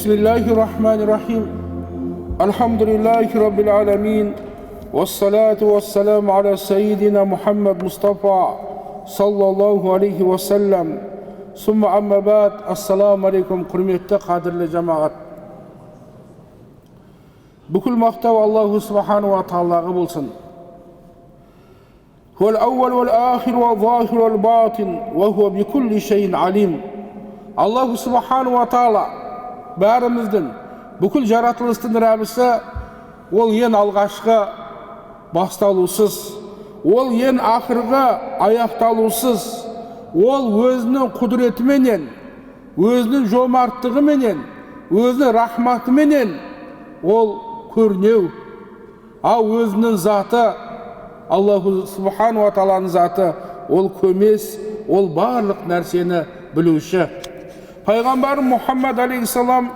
Bismillahirrahmanirrahim. Elhamdülillahi Rabbil alemin. Vessalatu vesselamu ala seyyidina Muhammed Mustafa sallallahu aleyhi ve sellem. Summa amma ba'd. Assalamu aleykum hürmetli kadirli cemaat. Bükül maqtav Allahu subhanahu wa ta'ala'a bulsun. Huvel evvel vel ahir vel zahir vel batin ve huve bi kulli şeyin alim. Allahu subhanahu wa ta'ala bәріміздің бүкіл жаратылыстың Раббысы, ол ең алғашқы басталусыз, ол ең ақырғы аяқталусыз, ол өзінің құдіретіменен, өзінің жомарттығыменен, өзінің рахматыменен ол көрнеу. Ал өзінің заты, Аллаху субхану ва тааланың заты, ол көмес, ол барлық нәрсені білуші. Пайғамбар Мұхаммад алейхиссалам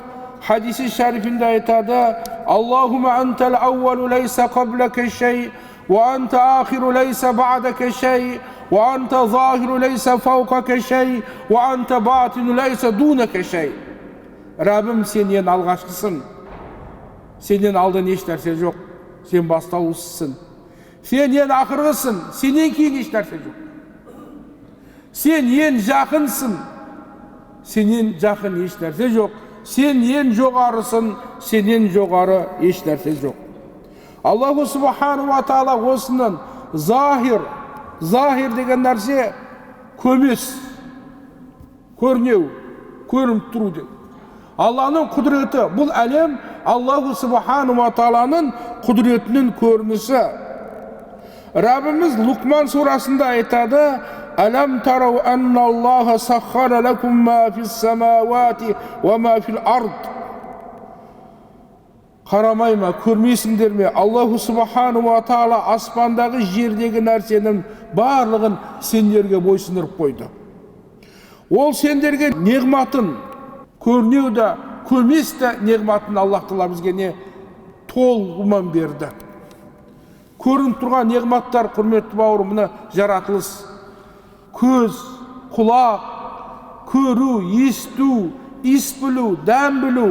хадиси шәрифінде айтады: Аллахума антал аувалу лейса қаблака шей, ва анта ахиру лейса ба'дака шей, ва анта захиру лейса фауқака шей, ва анта батину лейса дунака шей. Раббым, сен ең алғашқысың, сенен алдын еш нәрсе жоқ, сен басталушысың. Сен ең ақырғысың, сенен кейін еш нәрсе жоқ. Сен ең жақынсың, сенен жақын еш нәрсе жоқ. Сен ең жоғарысың, сенен жоғары еш нәрсе жоқ. Аллаху субхану ва таала осының захир деген нәрсе көмес, көрнеу, көрініп тұру деп. Алланың құдіреті, бұл әлем Аллаху субхану ва тааланың құдіретінің көрінісі. Раббымыз Лұқман сурасында айтады: Алам тарау анна Аллаха саххара лакум ма фис самавати ва ма фил ард. Қарамай ма, көрмейсіңдер ме? Аллаху субхану ва таала аспандағы жердегі нәрсенің барлығын сендерге бойсындырып қойды. Ол сендерге неғматын, көрнеу да, көмес те неғматын Аллах Тағала бізге не толығымен берді. Көрініп тұрған неғматтар, құрметті бауырым, мына жаратылыс. Көз, құлақ, көру, есту, иіс білу, дәм білу,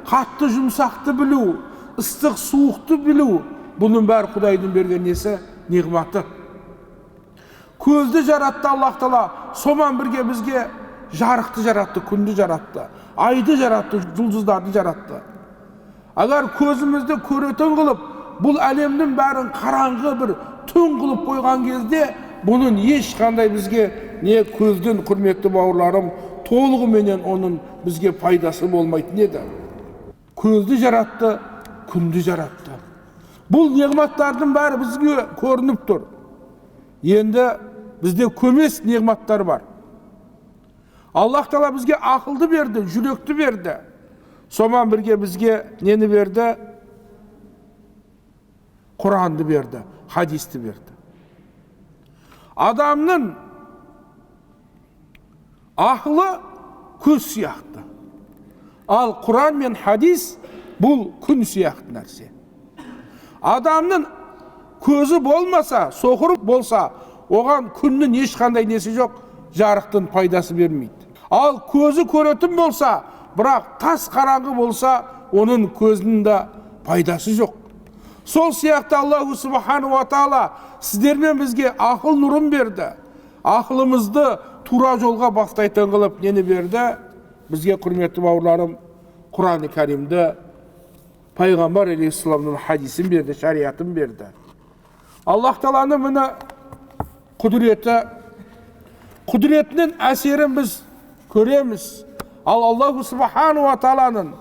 қатты жұмсақты білу, ыстық суықты білу, бұның бәрі Құдайдың берген несі? Неғматы. Көзді жаратты Аллах Тағала, соған бірге бізге жарықты жаратты, күнді жаратты, айды жаратты, жұлдыздарды жаратты. Агар көзімізді көретін қылып, бұл әлемнің бәрін қараңғы бір түн қылып қойған кезде, бұның ешқандай бізге не көздің, құрметті бауырларым, толығыменен оның бізге пайдасы болмайтын еді. Көзді жаратты, күнді жаратты. Бұл неғматтардың бәрі бізге көрініп тұр. Енді бізде көмес неғматтар бар. Аллах Тағала бізге ақылды берді, жүректі берді. Соған бірге бізге нені берді? Құранды берді, хадисті берді. Адамның ақылы көз сияқты. Ал Құран мен хадис бұл күн сияқты нәрсе. Адамның көзі болмаса, соқыр болса, оған күннің ешқандай несі жоқ, жарықтың пайдасы бермейді. Ал көзі көретін болса, бірақ тас қараңғы болса, оның көзінің де пайдасы жоқ. Сол сияқты Аллаху субхану ва таала сіздермен бізге ақыл нұрын берді. Ақылымызды тура жолға бастайтын қылып нені берді? Бізге, құрметті бауырларым, Құран-ы Кәримді, Пайғамбар алейхиссаламның хадисін берді, шариатын берді. Аллах Тағаланың мына құдіретінің әсерін біз көреміз. Ал Аллаху субхану ва тааланың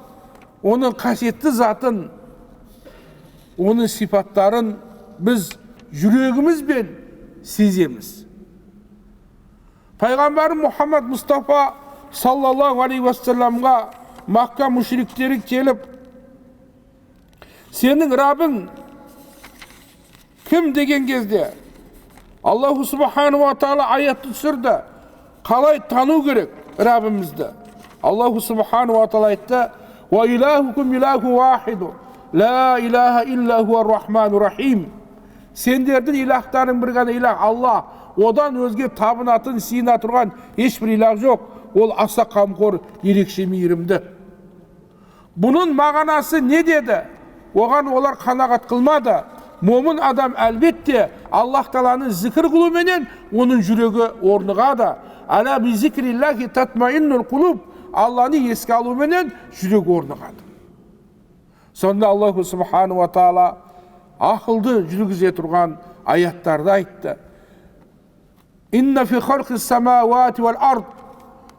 оның қасиетті затын, оның сипаттарын біз жүрегімізбен сеземіз. Пайғамбар Мұхаммад Мұстафа саллаллаху алейхи уассаламға Макка мүшриктері келіп, сенің Раббың кім деген кезде Аллаху субхану ва таала аятты түсірді. Қалай тану керек Раббымызды? Аллаху субхану ва таала айтты: «Ва илахукум илаху вахиду, ла илаха илля хуар рахману рахим». Сендердің илахтарың бір ғана илах Аллах, одан өзге табынатын, сиына тұрған ешбір илах жоқ. Ол аса қамқор, ерекше мейірімді. Bunun mağanасы ne dedi? Оған олар қанағат қылмады. Момын адам әлбетте Аллах Тааланы зікір қылуменен оның жүрегі орнығады. Ала би зикриллахи татмаиннул қулуб. Алланы еске алуменен жүрек орнығады. Сонда Аллаху Субхану ва Таала ақылды жүргізе тұрған аяттарды айтты. Инна фи халқис самауати вал ард.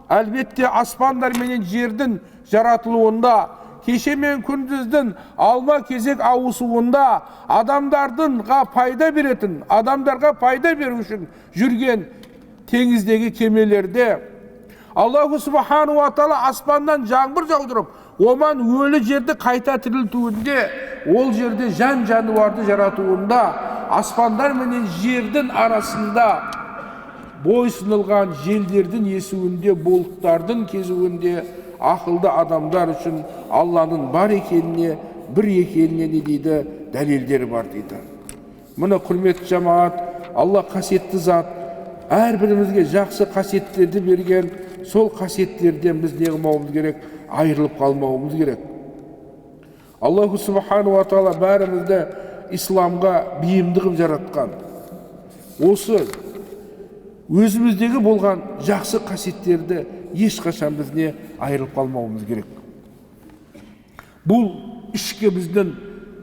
Әлбетте аспандар менен жердің жаратылуында, кеше мен күндіздің алма кезек ауысуында, адамдарға пайда беретін, адамдарға пайда беру үшін жүрген теңіздегі кемелерде Аллаху Субхану ва Таала аспаннан жаңбыр жаудырып, оман өлі жерді қайта тірілтуінде, ол жерде жан жануарды жаратуында, аспандар менен жердің арасында бойсынылған желдердің есуінде, болыттардың кезуінде ақылды адамдар үшін Алланың бар екеніне, бір екеніне не дейді, дәлелдері бар дейді. Мұны құрметті жамаат, Алла қасиетті зат, әрбірімізге жақсы қасиеттерді берген, сол қасиеттерден біз не қылмауымыз керек, айырылып қалмауымыз керек. Аллаху Субхану ва Таала бәрімізді исламға бейімді қылып жаратқан. Осы өзіміздегі болған жақсы қасиеттерді ешқашан біз не айырылып қалмауымыз керек. Бұл ішке біздің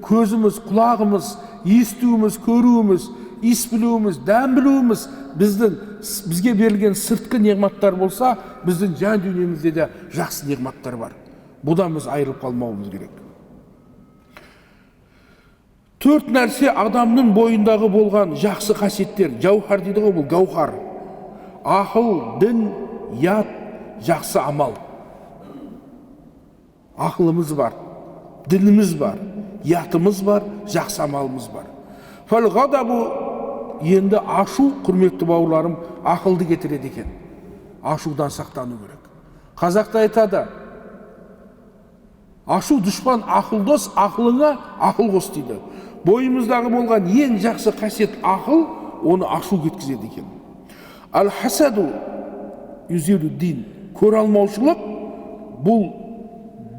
көзіміз, құлағымыз, естуіміз, көруіміз, иіс білуіміз, дәм білуіміз бізге берілген сыртқы неғматтар болса, біздің жан дүниемізде де жақсы неғматтар бар. Бұдан біз айырылып қалмауымыз керек. 4 нәрсе адамның бойындағы болған жақсы қасиеттер. Жауһар дейді ғой, бұл гауһар. Ақыл, дін, ят, жақсы амал. Ақылымыз бар, дініміз бар, ятымыз бар, жақсы амалымыз бар. Фал ғадабу, енді ашу, құрметті бауырларым, ақылды кетіреді екен. Ашудан сақтану керек. Қазақта айтады, ашу дұшпан, ақыл дос, ақылыңа ақыл қос дейді. Бойымыздағы болған ең жақсы қасиет ақыл, оны ашу кеткізеді екен. Ал-хасаду юзилу дин. Көре алмаушылық бұл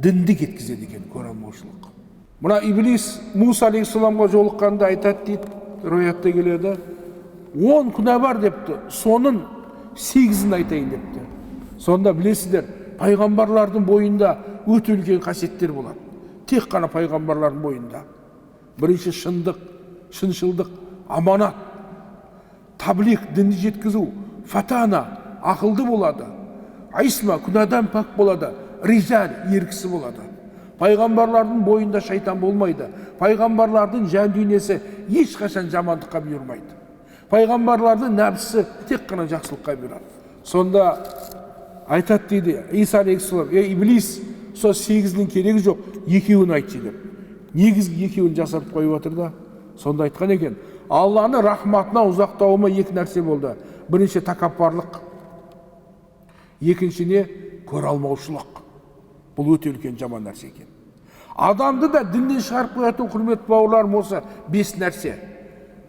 дінді кеткізеді екен, көре алмаушылық. Мына Иблис Муса алейхиссаламға жолыққанда айтады дейді, риуаятта келеді. 10 күнә бар депті, соның 8-ін айтайын депті. Сонда білесіздер, пайғамбарлардың бойында өте үлкен қасиеттер болады. Тек қана пайғамбарлардың бойында. Бірінші шындық, шыншылдық, аманат, таблиғ, дінді жеткізу, фатана, ақылды болады. Айсма, күнәдан пак болады. Рижал, еркісі болады. Пайғамбарлардың бойында шайтан болмайды. Пайғамбарлардың жан дүниесі ешқашан жамандыққа бұйырмайды. Пайғамбарлардың нәпсісі тек қана жақсылыққа бұйырады. Сонда айтады дейді, Иса алейхиссалам, Иблис, сол 8-інің керегі жоқ, 2-ін айтшы деп. Негізгі 2-ін жасап қойып отыр да. Сонда айтқан екен, Алланы рахматына ұзақтауыма 2 нәрсе болды. Бірінші тәкаппарлық, екіншіне көре алмаушылық. Бұл өте үлкен жаман нәрсе екен. Адамды да діннен шығарып қоятын құрметті бауырларым осы 5 нәрсе.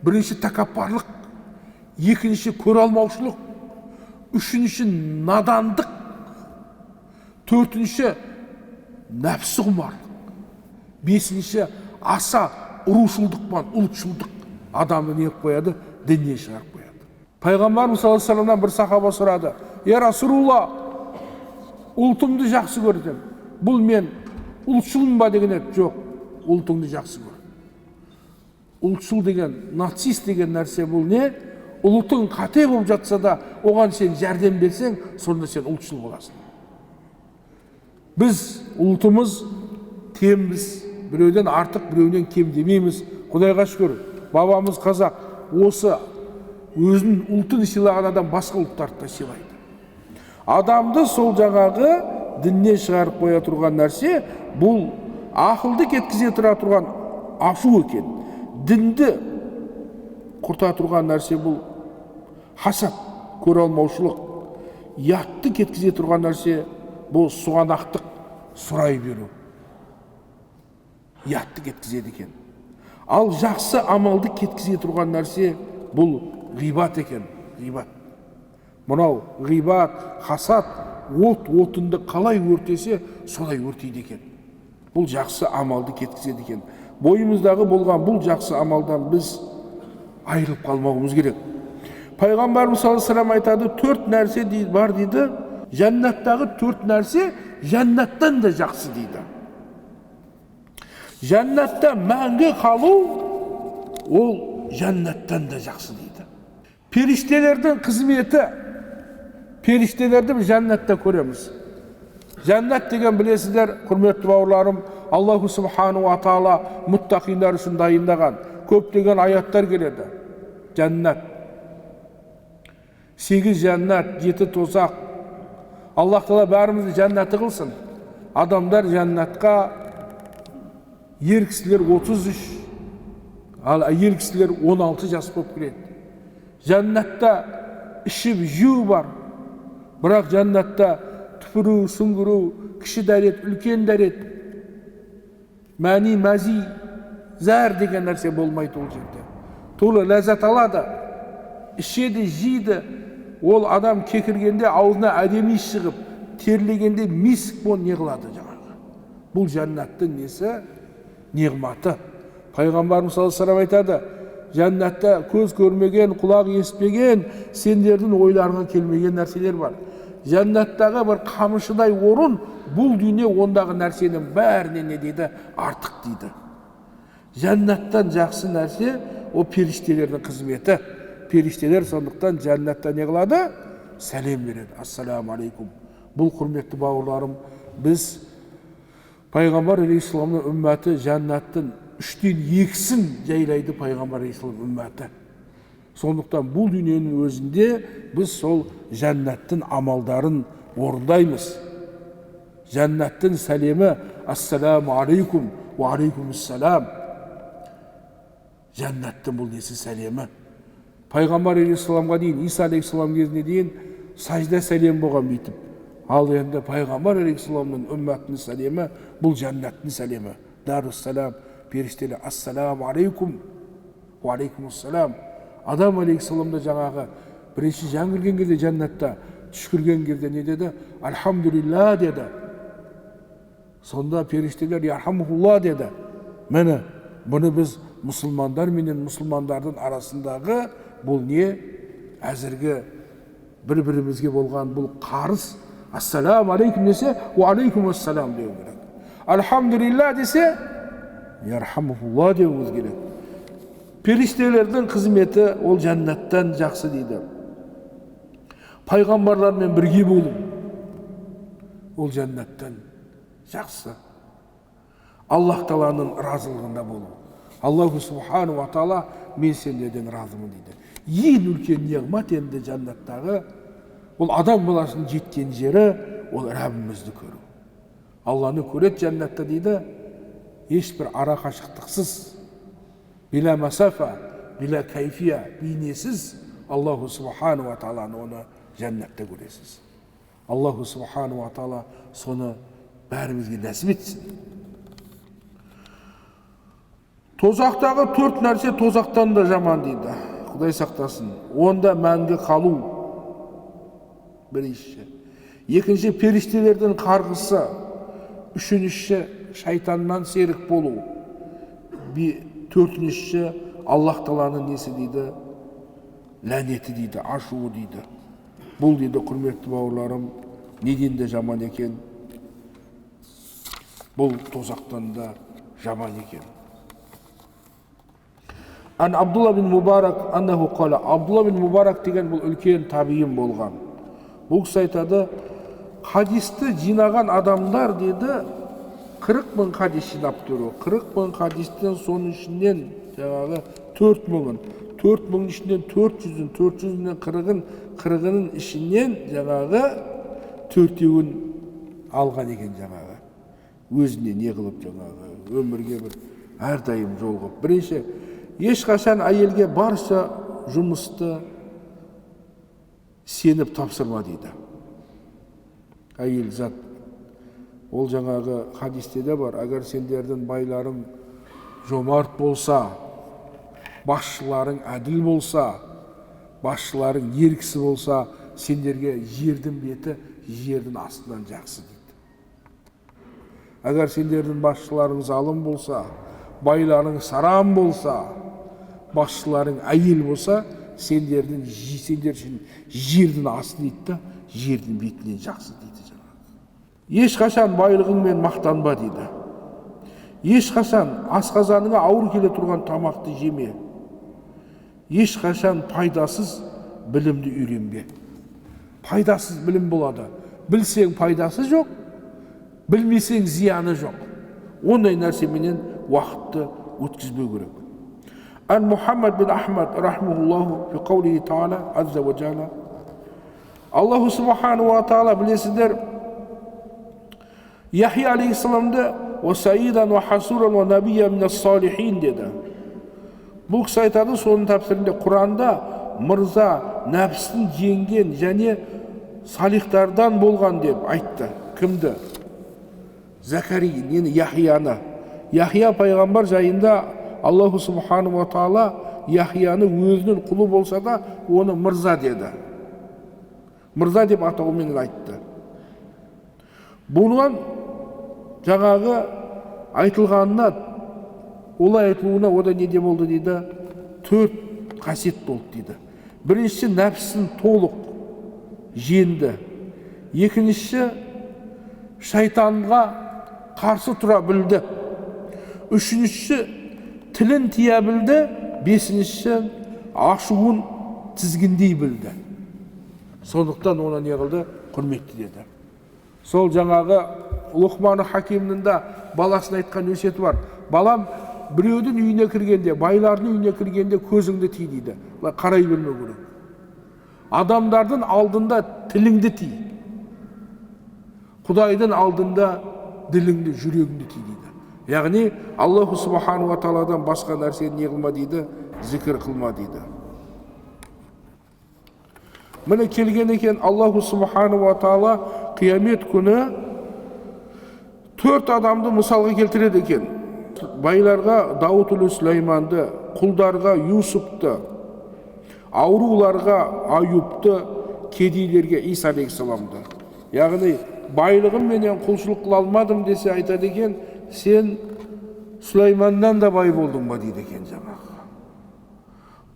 Бірінші тәкаппарлық, екінші көре алмаушылық, үшінші надандық, төртінші нәпсі құмарлық, бесінші аса ұрушылдықпен ұлтшылдық адамды не қояды, діннен шығарып қояды. Пайғамбарымыз саллаллаху алейхи вассаламнан бір сахаба сұрады, я Расулулла, ұлтымды жақсы көрдім. Бұл мен ұлтшылмын ба деген еді. Жоқ, ұлтыңды жақсы көр. Ұлтшыл деген, нацист деген нәрсе бұл не? Ұлтың қате болып жатса да, оған сен жәрдем берсең, сонда сен ұлтшыл боласың. Біз ұлтымыз тембіз, біреуден артық, біреуден кем демейміз. Құдайға шүкір, бабамыз қазақ, осы өзінің ұлтын сыйлаған адам басқа ұлттарды да сыйлайды. Адамды сол жаңағы діннен шығарып қоя тұрған нәрсе, бұл ақылды кеткізе тұра тұрған ашу екен. Дінді құрта тұрған нәрсе бұл хасад, көре алмаушылық. Ятты кеткізе тұрған нәрсе бұл суғанақтық, сұрай беру. Ятты кеткізеді екен. Ал жақсы амалды кеткізе тұрған нәрсе бұл ғибат екен. Ғибат. Мынау ғибат, хасад, отынды қалай өртесе, солай өртейді екен. бұл жақсы амалды кеткізеді екен. Бойымыздағы болған бұл жақсы амалдан біз айырылып қалмауымыз керек. Пайғамбарымыз саллаллаху алейхи ва саллям айтады, 4 нәрсе бар дейді. Жәннаттағы 4 нәрсе жәннаттан да жақсы дейді. Жәннатта мәңгі қалу ол жәннаттан да жақсы дейді. Періштелердің қызметі, періштелерді біз жәннатта көреміз. Жәннат деген білесіздер, құрметті бауырларым, Аллаху субхану ва таала мұттақиндар үшін дайындаған көптеген аяттар келеді. Жәннат, 8 жәннат, 7 тозақ. Аллах тағала бәрімізді жәннаты қылсын. Адамдар жәннатқа ер кісілер 33, ал әйел кісілер 16 жас болып кіреді. Жәннатта ішіп жеу бар, бірақ жәннатта түпіру, сүңгіру, кіші дәрет, үлкен дәрет, мәни, мәзи, зәр деген нәрсе болмайды ол жерде. Толы ләззат алады, ішеді, жейді. Ол адам кекіргенде аузына әдемі шығып, терлегенде миск бол не қылады жаңағы. Бұл жәннаттың несі? Неғматы. Пайғамбарымыз саллаллаху алейхи ва саллям айтады, жәннатта көз көрмеген, құлақ естпеген, сендердің ойларыңа келмеген нәрселер бар. Жәннаттағы бір қамышыдай орын, бұл дүние ондағы нәрсенің бәріне не дейді? Артық дейді. Жәннаттан жақсы нәрсе о періштелердің қызметі. Періштелер сондықтан жәннатта не қылады? Сәлем береді. Ассаламу алейкум. Бұл құрметті бауырларым, біз Пайғамбар алейхиссаламның үммәті жәннаттың 3-тен 2-сін жайлайды Пайғамбар алейхиссаламның үммәті. Сондықтан бұл дүниенің өзінде біз сол жәннаттың амалдарын орындаймыз. Жәннаттың сәлемі ассаламу алейкум ва алейкумуссалам. Жәннаттың бұл несі сәлемі. Пайғамбар алейхиссаламға дейін, Иса алейхиссалам кезіне дейін сажда сәлем болған бүйтіп. Ал енді Пайғамбар алейхиссаламның үммәтінің сәлемі бұл жәннаттың сәлемі. Даруссалам, періштелер ассаламу алейкум ва алейкумуссалам. Адам алейхиссаламда жаңағы бірінші жан кірген кезде жәннатта түш кірген кезде не деді? Альхамдулилла деді. Сонда періштелер ярхамухулла деді. Міне, бұны біз мұсылмандар менен мұсылмандардың арасындағы бұл не? Әзірге бір-бірімізге болған бұл қарыз. Ассаламу алейкум десе, ва алейкумуссалам деу керек. Альхамдулилла десе, ярхамухулла деуіміз керек. Періштелердің қызметі ол жәннаттан жақсы дейді. Пайғамбарлармен бірге болу ол жәннаттан жақсы. Аллах Тағаланың разылығында болу. Аллаху субхану ва таала мен сендерден разымын дейді. Ең үлкен неғмат енді жәннаттағы ол адам баласының жеткен жері ол Раббымызды көру. Алланы көреді жәннатта дейді. Ешбір ара қашықтықсыз, bila масафа, bila кайфия, бейнесіз Аллаху субхану ва тааланы оны жәннатта көресіз. Аллаху субхану ва таала соны бәрімізге нәсіп етсін. Тозақтағы 4 нәрсе тозақтан да жаман дейді. Құдай сақтасын. Онда мәңгі қалу. Бірінші. Екінші, періштелердің қарғысы. Үшінші, шайтаннан серік болу. Төртінші, Аллах Тағаланың несі дейді? Ләнеті дейді, ашуы дейді. Бұл дейді, құрметті бауырларым, неден де жаман екен? Бұл тозақтан да жаман екен. Ан Абдулла бин Мубарак аннаху қала. Абдулла бин Мубарак деген бұл үлкен табиин болған. Бұл кісі айтады, хадисті жинаған адамдар дейді, 40 000 хадис жинап тұру. 40 000 хадистен соның ішінен жаңағы 4 000-ын, 4 000-ның ішінен 400-ін, 400-інің 40-ының ішінен жаңағы 4-еуін алған екен жаңағы. Өзіне не қылып жаңағы өмірге бір әрдайым жолғып. Бірінші, ешқашан әйелге барша жұмысты сеніп тапсырма дейді. Әйел зат. Ол жаңағы хадисте де бар, әгер сендердің байларың жомарт болса, басшыларың әділ болса, басшыларың еркісі болса, сендерге жердің беті жердің астынан жақсы дейді. Agar сендердің басшыларың залым болса, байларың сарам болса, басшыларың әйел болса, сендер үшін жердің асты дейді да, жердің бетінен жақсы дейді. Ешқашан байлығыңмен мақтанба дейді. Ешқашан асқазаныңа ауыр келе тұрған тамақты жеме. Ешқашан пайдасыз білімді үйренбе. Пайдасыз білім болады. Білсең пайдасы жоқ, білмесең зияны жоқ. Ондай нәрсеменен уақытты өткізбеу керек. Ан Мухаммад бин Ахмад рахмахуллаху фи қаулихи таала азза ва джалла. Аллаху субхану ва таала білесіздер, Яхия алейхиссаламды «Ва саидан ва хасуран ва набия минас салихин» деді. Бұл кісі айтады соның тәпсірінде, Құранда мырза, нәпсін жеңген және салихтардан болған деп айтты. Кімді? Закария, нені? Яхияны. Яхия пайғамбар жайында Аллаху субхану ва таала Яхияны өзінің құлы болса да, оны мырза деді. Мырза деп атауымен айтты. Бұған жаңағы айтылғанына, олай айтылуына ода неде болды дейді? 4 қасиет болды дейді. Бірінші, нәпсін толық жеңді. Екінші, шайтанға қарсы тұра білді. Үшінші, тілін тия білді. Бесінші, ашуын тізгіндей білді. Сондықтан ona не қылды? Құрметті деді. Сол жаңағы Лұқман Хакимнің да баласына айтқан өсиеті бар. Балам, біреудің үйіне кіргенде, байлардың үйіне кіргенде көзіңді ти дейді. Қарай бермеу керек. Адамдардың алдында тіліңді ти. Құдайдың алдында діліңді, жүрегіңді ти дейді. Яғни Аллаху субхану ва тааладан басқа нәрсені не қылма дейді? Зікір қылма дейді. Міне келген екен Аллаху субхану ва таала қиямет күні 4 адамды мысалға келтіреді екен. Байларға Дауд ұлы Сүлейманды, құлдарға Юсупты, ауруларға Аюпты, кедейлерге Иса алейхиссаламды. Яғни байлығым менен құлшылық қыла алмадым десе айтады екен, сен Сүлейманнан да бай болдың ба дейді екен жаңағы.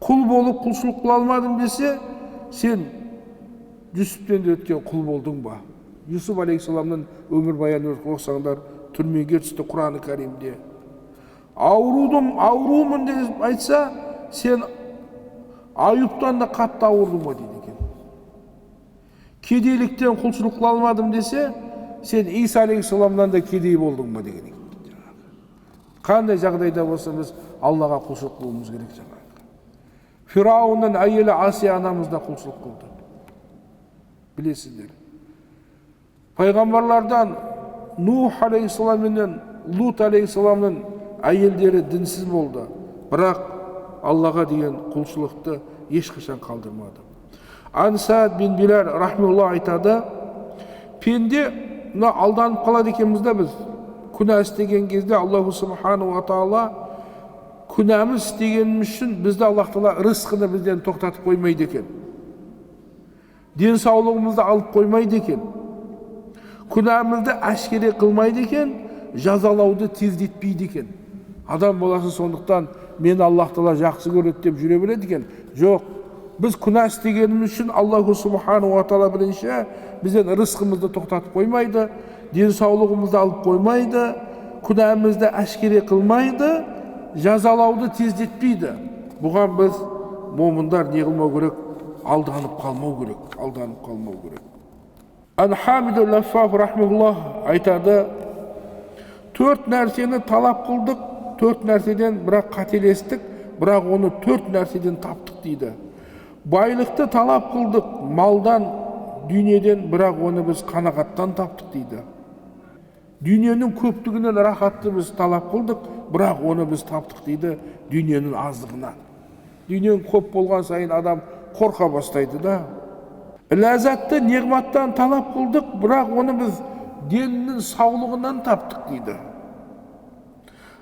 Құл болып құлшылық қыла алмадым десе, сен Юсуптен де өткен құл болдың ба? Юсуп алейхиссаламның өмірбаянын оқысаңдар, түрмеге түсті Құран-ы Кәримде. Аурумын деп айтса, сен Аюптан да қатты ауырдың ба дейді екен. Кедейліктен құлшылық қыла алмадым десе, сен Иса алейхиссаламнан да кедей болдың ба деген екен. Қандай жағдайда болса біз Аллаға құлшылық қылуымыз керек жаңағы. Фирауынның әйелі Асия анамыз да құлшылық қылды. Білесіздер. Пайғамбарлардан Нух алейхиссалам мен Лут алейхиссаламның әйелдері дінсіз болды. Бірақ Аллаға деген құлшылықты ешқашан қалдырмады. Саад бин Билал рахмеулла айтады, пенде алданып қалады екенбіз да біз. Күнә істеген кезде Аллаху субхану ва таала күнәміз істегеніміз үшін бізді Аллах тағала рызқыны бізден тоқтатып қоймайды екен. Денсаулығымызды алып қоймайды екен. Күнәмізді әшкере қылмайды екен, жазалауды тездетпейді екен. Адам боласы сондықтан мен Аллах тағала жақсы көреді деп жүре береді екен. Жоқ, біз күнә істегеніміз үшін Аллаху субхану ва таала бірінші бізден рызқымызды тоқтатып қоймайды, денсаулығымызды алып қоймайды, күнәмізді әшкере қылмайды, жазалауды тездетпейді. Бұған біз момындар не қылмау керек? Алданып қалмау керек. Ан-Хамид аль-Лаффаф рахмеуллах айтады, 4 нәрсені талап қылдық, 4 нәрседен бірақ қателестік, бірақ оны 4 нәрседен таптық дейді. Байлықты талап қылдық, малдан, дүниеден, бірақ оны біз қанағаттан таптық дейді. Дүниенің көптігінен рахатты біз талап қылдық, бірақ оны біз таптық дейді дүниенің аздығынан. Дүниенің көп болған сайын адам қорқа бастайды да. Ләззатты неғматтан талап қылдық, бірақ оны біз денінің саулығынан таптық дейді.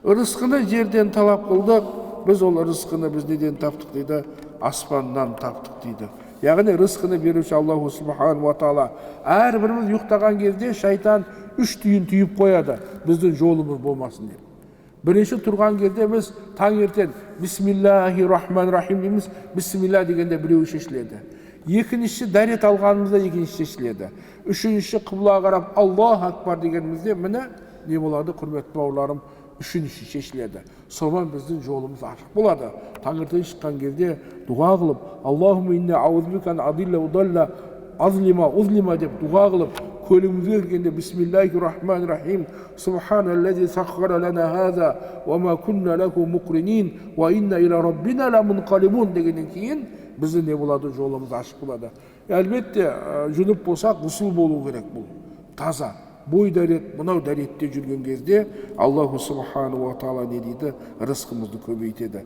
Рызқыны жерден талап қылдық, біз ол рызқыны біз неден таптық дейді? Аспаннан таптық дейді. Яғни рызқыны беруші Аллаху субхану ва таала. Әрбіріміз ұйықтаған кезде шайтан үш түйін түйіп қояды, біздің жолымыз болмасын деп. Бірінші тұрған кезде біз таңертең бисмиллахи-рахмани-рахим дейміз, бисмилла дегенде біреуі шешіледі. Екінші дәрет алғанымызда екінші шешіледі. Үшінші қыбла қарап Аллах акбар дегенімізде міне не болады, құрметті бауырларым, үшінші шешіледі. Сонан біздің жолымыз ашық болады. Таңертең шыққан кезде дұға қылып, Аллахумма инна аузубикан адилла удалла азлима узлима деп дұға қылып, көлімізге кіргенде бисмиллахи-рахмани-рахим субханаллази саххара лана хаза ва ма кунна лаху муқринин ва инна иля раббина ламунқалибун дегеннен кейін біздің не болады, жолымыз ашық болады. Әлбетте жүніп болсақ ғұсыл болу керек, бұл таза бой дәрет, мынау дәретте жүрген кезде Аллаху субхану ва таала не дейді, рызқымызды көбейтеді.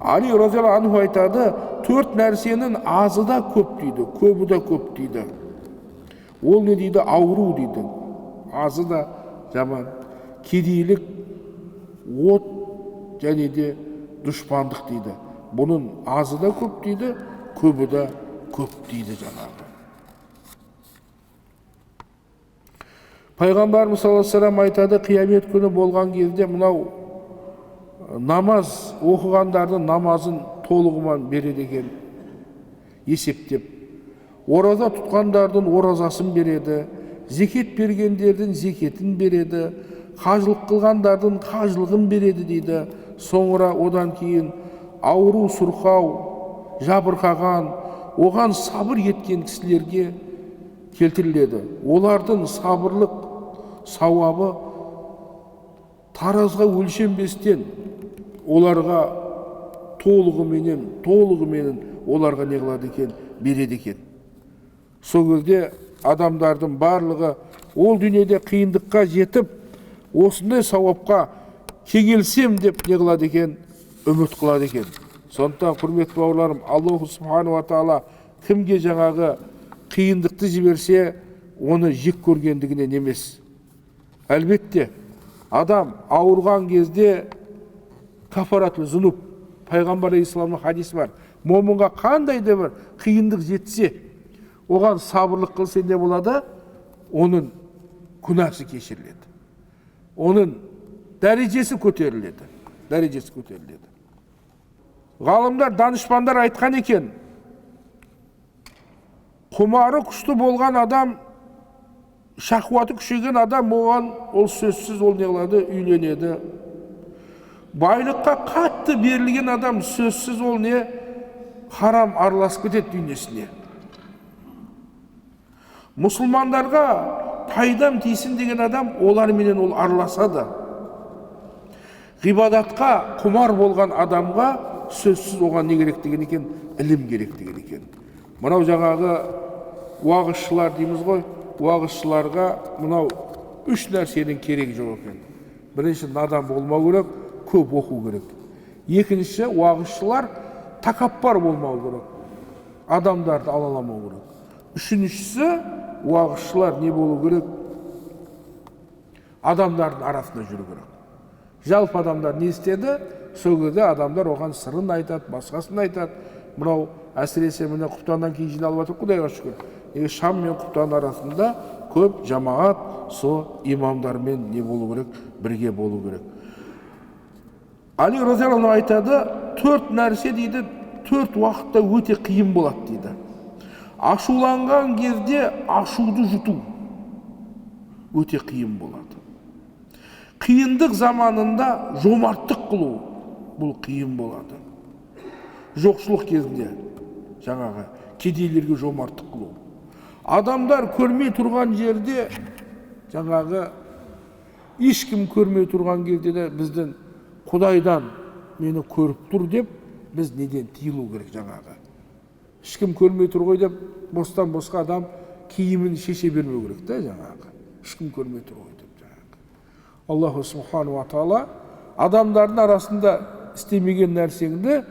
Али разиаллаху анху айтады, төрт нәрсенің азы да көп дейді, көбі да көп дейді. Ол не дейді? Ауру дейді. Азы да жаман, кедейлік, от және де дұшпандық дейді. Бұның азы да көп дейді, көбі да көп дейді жаңағы. Пайғамбарымыз саллаллаху алейхи ва саллям айтады, қиямет күні болған кезде мынау намаз оқығандардың намазын толығымен береді екен, есептеп. Ораза тұтқандардың оразасын береді, зекет бергендердің зекетін береді, қажылық қылғандардың қажылығын береді дейді. Соңыра одан кейін ауру, сұрқау, жабырқаған, оған сабыр еткен кісілерге келтіріледі. Олардың сабырлық сауабы таразға өлшенбестен оларға толығыменен оларға не қылады екен, береді екен. Сол кезде адамдардың барлығы ол дүниеде қиындыққа жетіп, осындай сауапқа кеңелсем деп не қылады екен, үміт қылады екен. Сондықтан құрметті бауырларым, Аллаху субхану ва таала кімге жаңағы қиындықты жіберсе, оны жек көргендігінен емес. Әлбетте адам ауырған кезде кафаратул зунуб, пайғамбар алейхиссаламның хадисі бар. Момынға қандай да бір қиындық жетсе, оған сабырлық қылса не болады? Оның күнәсі кешіріледі. Оның дәрежесі көтеріледі. Ғалымдар, данышпандар айтқан екен, құмары күшті болған адам, шахуаты күшейген адам, оған ол сөзсіз ол не қылады, үйленеді. Байлыққа қатты берілген адам, сөзсіз ол не, харам араласып кетеді дүниесіне. Мұсылмандарға пайдам тисін деген адам, оларменен ол араласады. Ғибадатқа құмар болған адамға сөзсіз оған не керек деген екен, ілім керек деген екен. Мынау жаңағы уағызшылар дейміз ғой, уағызшыларға мынау үш нәрсенің керегі жоқ екен. Бірінші, надан болмау керек, көп оқу керек. Екінші, уағызшылар такаппар болмау керек, адамдарды алаламау керек. Үшіншісі, уағызшылар не болу керек, адамдардың арасында жүру керек. Жалпы адамдар не істеді? Сол кезде адамдар оған сырын айтады, басқасын айтады. Мынау әсіресе міне құптаннан кейін жиналып жатыр, Құдайға шүкір. Шам мен құптан арасында көп жамағат, со имамдармен не болу керек, бірге болу керек. Али разиаллаху анху айтады, төрт нәрсе дейді, төрт уақытта өте қиын болады дейді. Ашуланған кезде ашуды жұту өте қиын болады. Қиындық заманында жомарттық қылу бұл қиын болады. Жоқшылық кезінде жаңағы кедейлерге жомарттық қылу. Адамдар көрмей тұрған жерде жаңағы ешкім көрмей тұрған кезде де біздің Құдайдан мені көріп тұр деп біз неден тыйылу керек жаңағы. Ешкім көрмей тұр ғой деп бостан босқа адам киімін шеше бермеу керек та жаңағы. Ешкім көрмей тұр ғой деп жаңағы. Аллаху субхану ва таала адамдардың арасында істемеген нәрсеңді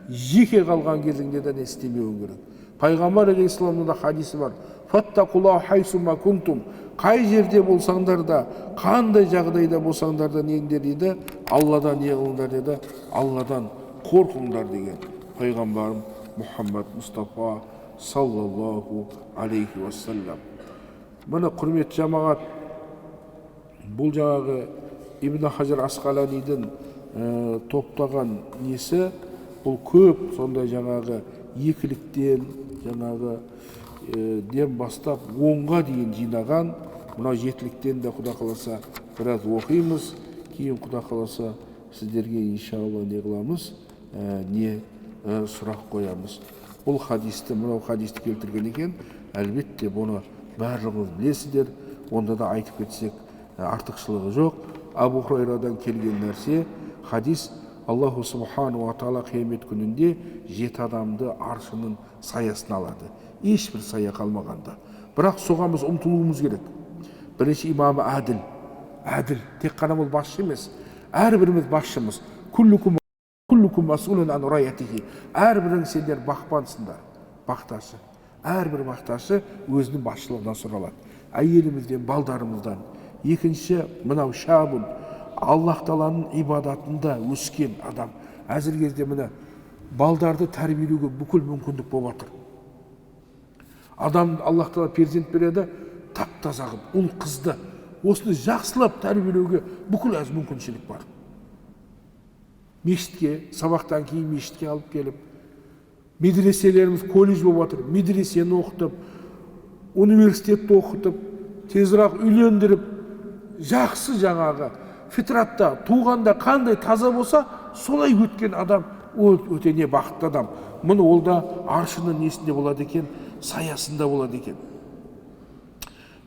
жеке қалған кезіңде де істемеуің керек. Пайғамбар алейхиссаламның да хадисі бар. Фаттақуллаха хайсума кунтум. Қай жерде болсаңдар да, қандай жағдайда болсаңдар да неңдер дейді, Алладан не қылыңдар деді, Алладан қорқыңдар деген пайғамбарым Мұхаммад Мұстафа саллаллаху алейхи уассалам. Міне құрметті жамағат, бұл жаңағы Ибн Хажар Асқаланидың топтаған несі, бұл көп сондай жаңағы екіліктен жаңағы ден бастап 10-ға дейін жинаған. Мынау жетіліктен де Құда қаласа біраз оқимыз, кейін Құда қаласа сіздерге иншалла не қыламыз, сұрақ қоямыз. Бұл хадисті, мынау хадисті келтірген екен, әлбетте бұны барлығыңыз білесіздер, онда да айтып кетсек артықшылығы жоқ. Абу Хурайрадан келген нәрсе, хадис, Аллаху Субхану ва Тағала қиямет күнінде 7 адамды аршының саясына алады. Ешбір сая қалмағанда. Бірақ соған біз ұмтылуымыз керек. Бірінші имамы әділ. Әділ. Тек қана бұл басшы емес. Әрбіріміз басшымыз. Күллікум масулун ан раятихи. Әрбірің сендер бақпансыңдар. Бақташы. Әрбір бақташы өзінің басшылығынан сұралады. Әйелімізден, балдарымыздан. Екінші, мынау шабун. Аллах Тағаланың ибадатында өскен адам. Әзір кезде міне балдарды тәрбиелеуге бүкіл мүмкіндік болып жатыр. Адам Аллах Тағала перзент береді, тап-таза қылып, ұл қызды осыны жақсылап тәрбиелеуге бүкіл аз мүмкіншілік бар. Мешітке, сабақтан кейін мешітке алып келіп, медреселеріміз колледж болып жатыр, медресені оқытып, университетті оқытып, тезірек үйлендіріп, жақсы жаңағы фитратта туғанда қандай таза болса, солай өткен адам, ол өте не бақытты адам. Мұны ол да аршының несінде болады екен, саясында болады екен.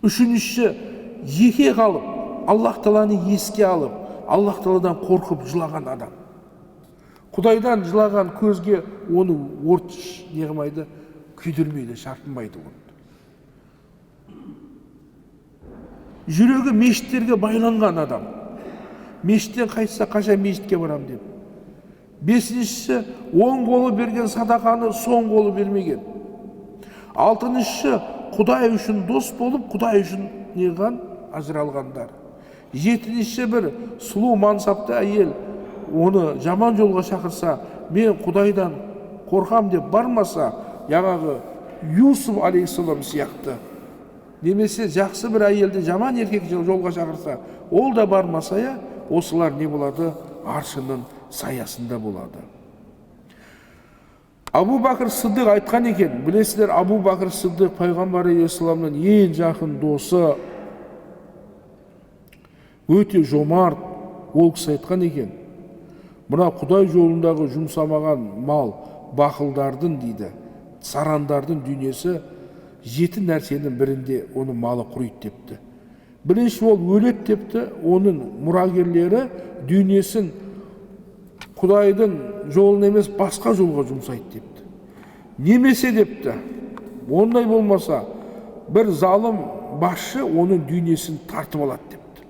Үшінші, жеке қалып, Аллах Тағаланы еске алып, Аллах Тағаладан қорқып жылаған адам. Құдайдан жылаған көзге оны орт не қылмайды, күйдірмейді, шарпымайды оны. Жүрегі мешіттерге байланған адам. Мешіттен қайтса қаша мешітке барам деп. Бесіншісі, оң қолы берген садақаны соң қолы бермеген. Алтыншы, Құдай үшін дос болып, Құдай үшін неған ажыралғандар. Жетінші, бір сұлу мансапты әйел оны жаман жолға шақырса, мен Құдайдан қорқам деп бармаса, яғағы Юсуф алейхиссалам сияқты. Немесе жақсы бір әйелді жаман еркек жолға шақырса, ол да бармаса, осылар не болады? Аршының саясында болады. Абу Бәкір Сыддық айтқан екен, білесіздер, Абу Бәкір Сыддық пайғамбар алейхиссаламның ең жақын досы, өте жомарт. Ол кісі айтқан екен, мына Құдай жолындағы жұмсамаған мал, бақылдардың дейді, сарандардың дүниесі 7 нәрсенің бірінде оның малы құриды депті. Бірінші ол өледі депті, оның мұрагерлері дүниесін Құдайдың жолын емес басқа жолға жұмсайды депті. Немесе депті, ондай болмаса, бір залым басшы оның дүниесін тартып алады депті.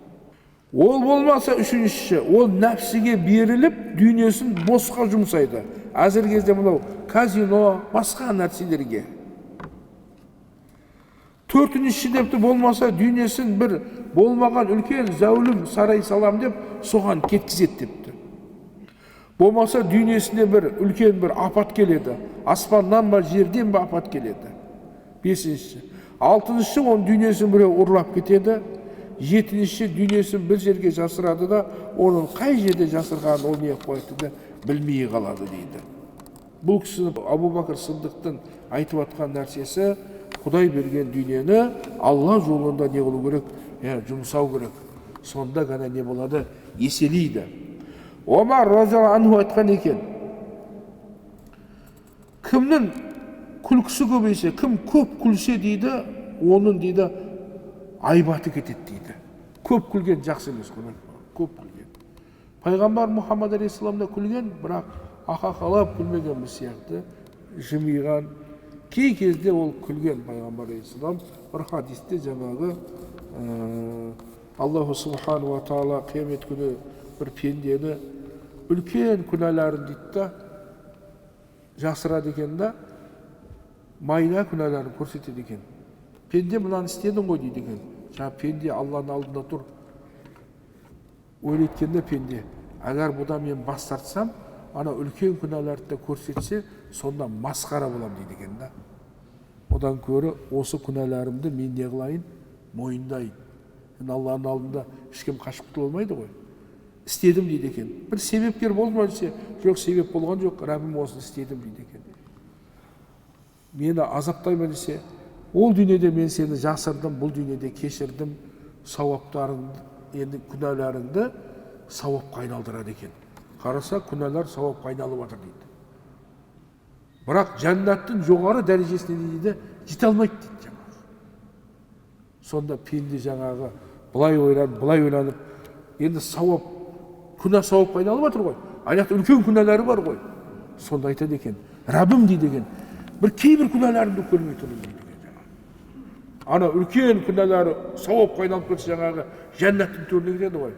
Ол болмаса, үшінші, ол нәпсіге беріліп, дүниесін босқа жұмсайды. Әзір кезде мынау казино, басқа нәрселерге. Төртінші депті, болмаса, дүниесін бір болмаған үлкен зәулім сарай салам деп, соған кеткізеді депті. Болмаса, дүниесіне бір үлкен бір апат келеді. Аспаннан ба, жерден ба апат келеді. Бесінші. Алтыншы, оның дүниесін біреу ұрлап кетеді. Жетінші, дүниесін бір жерге жасырады да, оның қай жерде жасырғанын ол не қойды да білмей қалады дейді. Бұл кісі Абу Бәкір Сыддықтың айтып атқан нәрсесі, Құдай берген дүниені Алла жолында не қылу керек? Жұмсау керек. Сонда ғана не болады? Еселейді. Омар разиаллаху анху айтқан екен, кімнің күлкісі көбейсе, кім көп күлсе дейді, оның дейді айбаты кетеді дейді. Көп күлген жақсы емес, көп күлген. Пайғамбар Мұхаммад алейхиссалам да күлген, бірақ ақақалап күлмеген біз сияқты, жымиған. Кей кезде ол күлген пайғамбар алейхиссалам. Бір хадисте жаңағы Аллаху Субхану ва Тағала қиямет күні бір пендені үлкен күнәларын дейді да жасырады екен да, майда күнәларын көрсетеді екен. Пенде мынаны істедің ғой дейді екен. Жаңа пенде Алланың алдында тұр. Ойлайткенде пенде, әгер бұдан мен бас тартсам, ана үлкен күнәларды көрсетсе, сонда масқара болам дейді екен да. Одан көрі осы күнәларымды мен не қылайын? Мойындайын. енді Алланың алдында ешкім қашып құтыла алмайды ғой. Істедім дейді екен. Бір себепкер болды ма десе, жоқ, себеп болған жоқ, Раббим осыны істедім дейді екен. Мені азаптаймын десе, ол дүниеде мен сені жасырдым, бұл дүниеде кешірдім, сауаптарыңды, енді күнәларыңды сауапқа айналдырады екен. Қараса, күнәлар сауапқа айналып жатыр дейді. Бірақ жәннаттың жоғары дәрежесіне дейді, жете алмайды дейді жаңағы. Сонда пенде жаңағы былай ойланып, енді сауап, күнә сауапқа айналып жатыр ғой. Аяқта үлкен күнәлары бар ғой. Сонда айтады екен, Раббим дейді екен, бір кейбір күнәларымды көрмей тұрмын дейді екен жаңағы. Ана үлкен күнәлары сауапқа айналып кетсе жаңағы жәннаттың төріне кіреді ғой.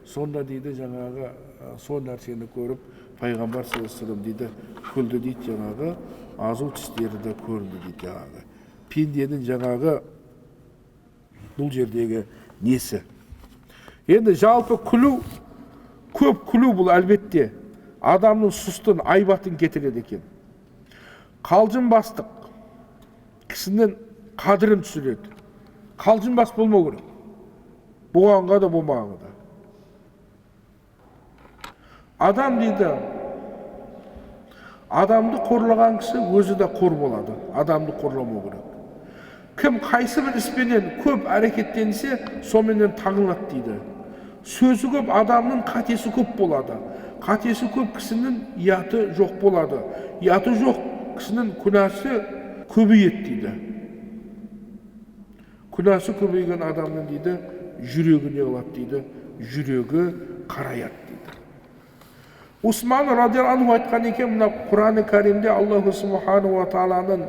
Сонда дейді жаңағы сол нәрсені көріп, пайғамбар саллаллаху алейхи ва саллям дейді, күлді дейді жаңағы, азу тістері де көрінді дейді жаңағы. Пенденің жаңағы бұл жердегі несі. Енді жалпы күлу, көп күлу бұл әлбетте адамның сұстын, айбатын кетіреді екен. Қалжың бастық кісінің қадірін түсіреді. Қалжың бас болмау керек. Бұғанға да болмағанға да. Адам дейді, адамды қорлаған кісі өзі де қор болады. Адамды қорламау керек. Кім қайсы бір іспенен көп әрекеттенсе, соменен таңылады дейді. Сөзі көп адамның қатесі көп болады. Қатесі көп кісінің ұяты жоқ болады. Ұяты жоқ кісінің күнәсі көбейеді дейді. Күнәсі көбейген адамның дейді, жүрегі не қылады дейді, жүрегі қараяды дейді. Усман радиаллаху анху айтқан екен, мына Құран-ы Кәрімде Аллаху субхану ва тааланың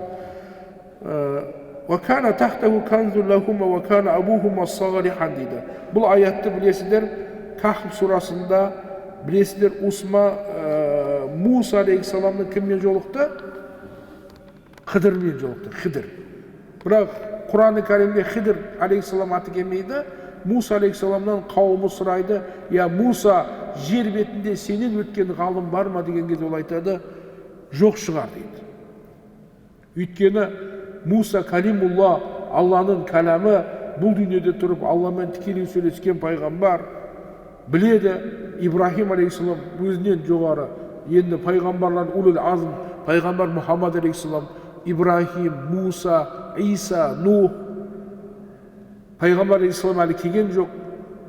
وَكَانَ تَحْتَهُ كَنْزٌ لَهُمَا وَكَانَ أَبُوهُمَا صَالِحًا дейді. Бұл аятты білесіздер, Кахф сурасында білесіздер, Муса алейхиссаламның кіммен жолықты? Хидырмен жолықты, Хидыр. Бірақ Құран-ы Кәрімде Хидыр алейхиссалам аты келмейді. Муса алейхиссаламнан қауымы сұрайды, я Муса, жер бетінде сенен өткен ғалым бар ма деген кезде ол айтады, жоқ шығар дейді. Өйткені Муса калимулла, Алланың кәләмі, бұл дүниеде тұрып Алламен тікелей сөйлескен пайғамбар, біледі. Ибрахим алейхиссалам өзінен жоғары, енді пайғамбарлар улул азм, пайғамбар Мұхаммад алейхиссалам, Ибрахим, Муса, Иса, Нух, пайғамбар алейхиссалам әлі келген жоқ.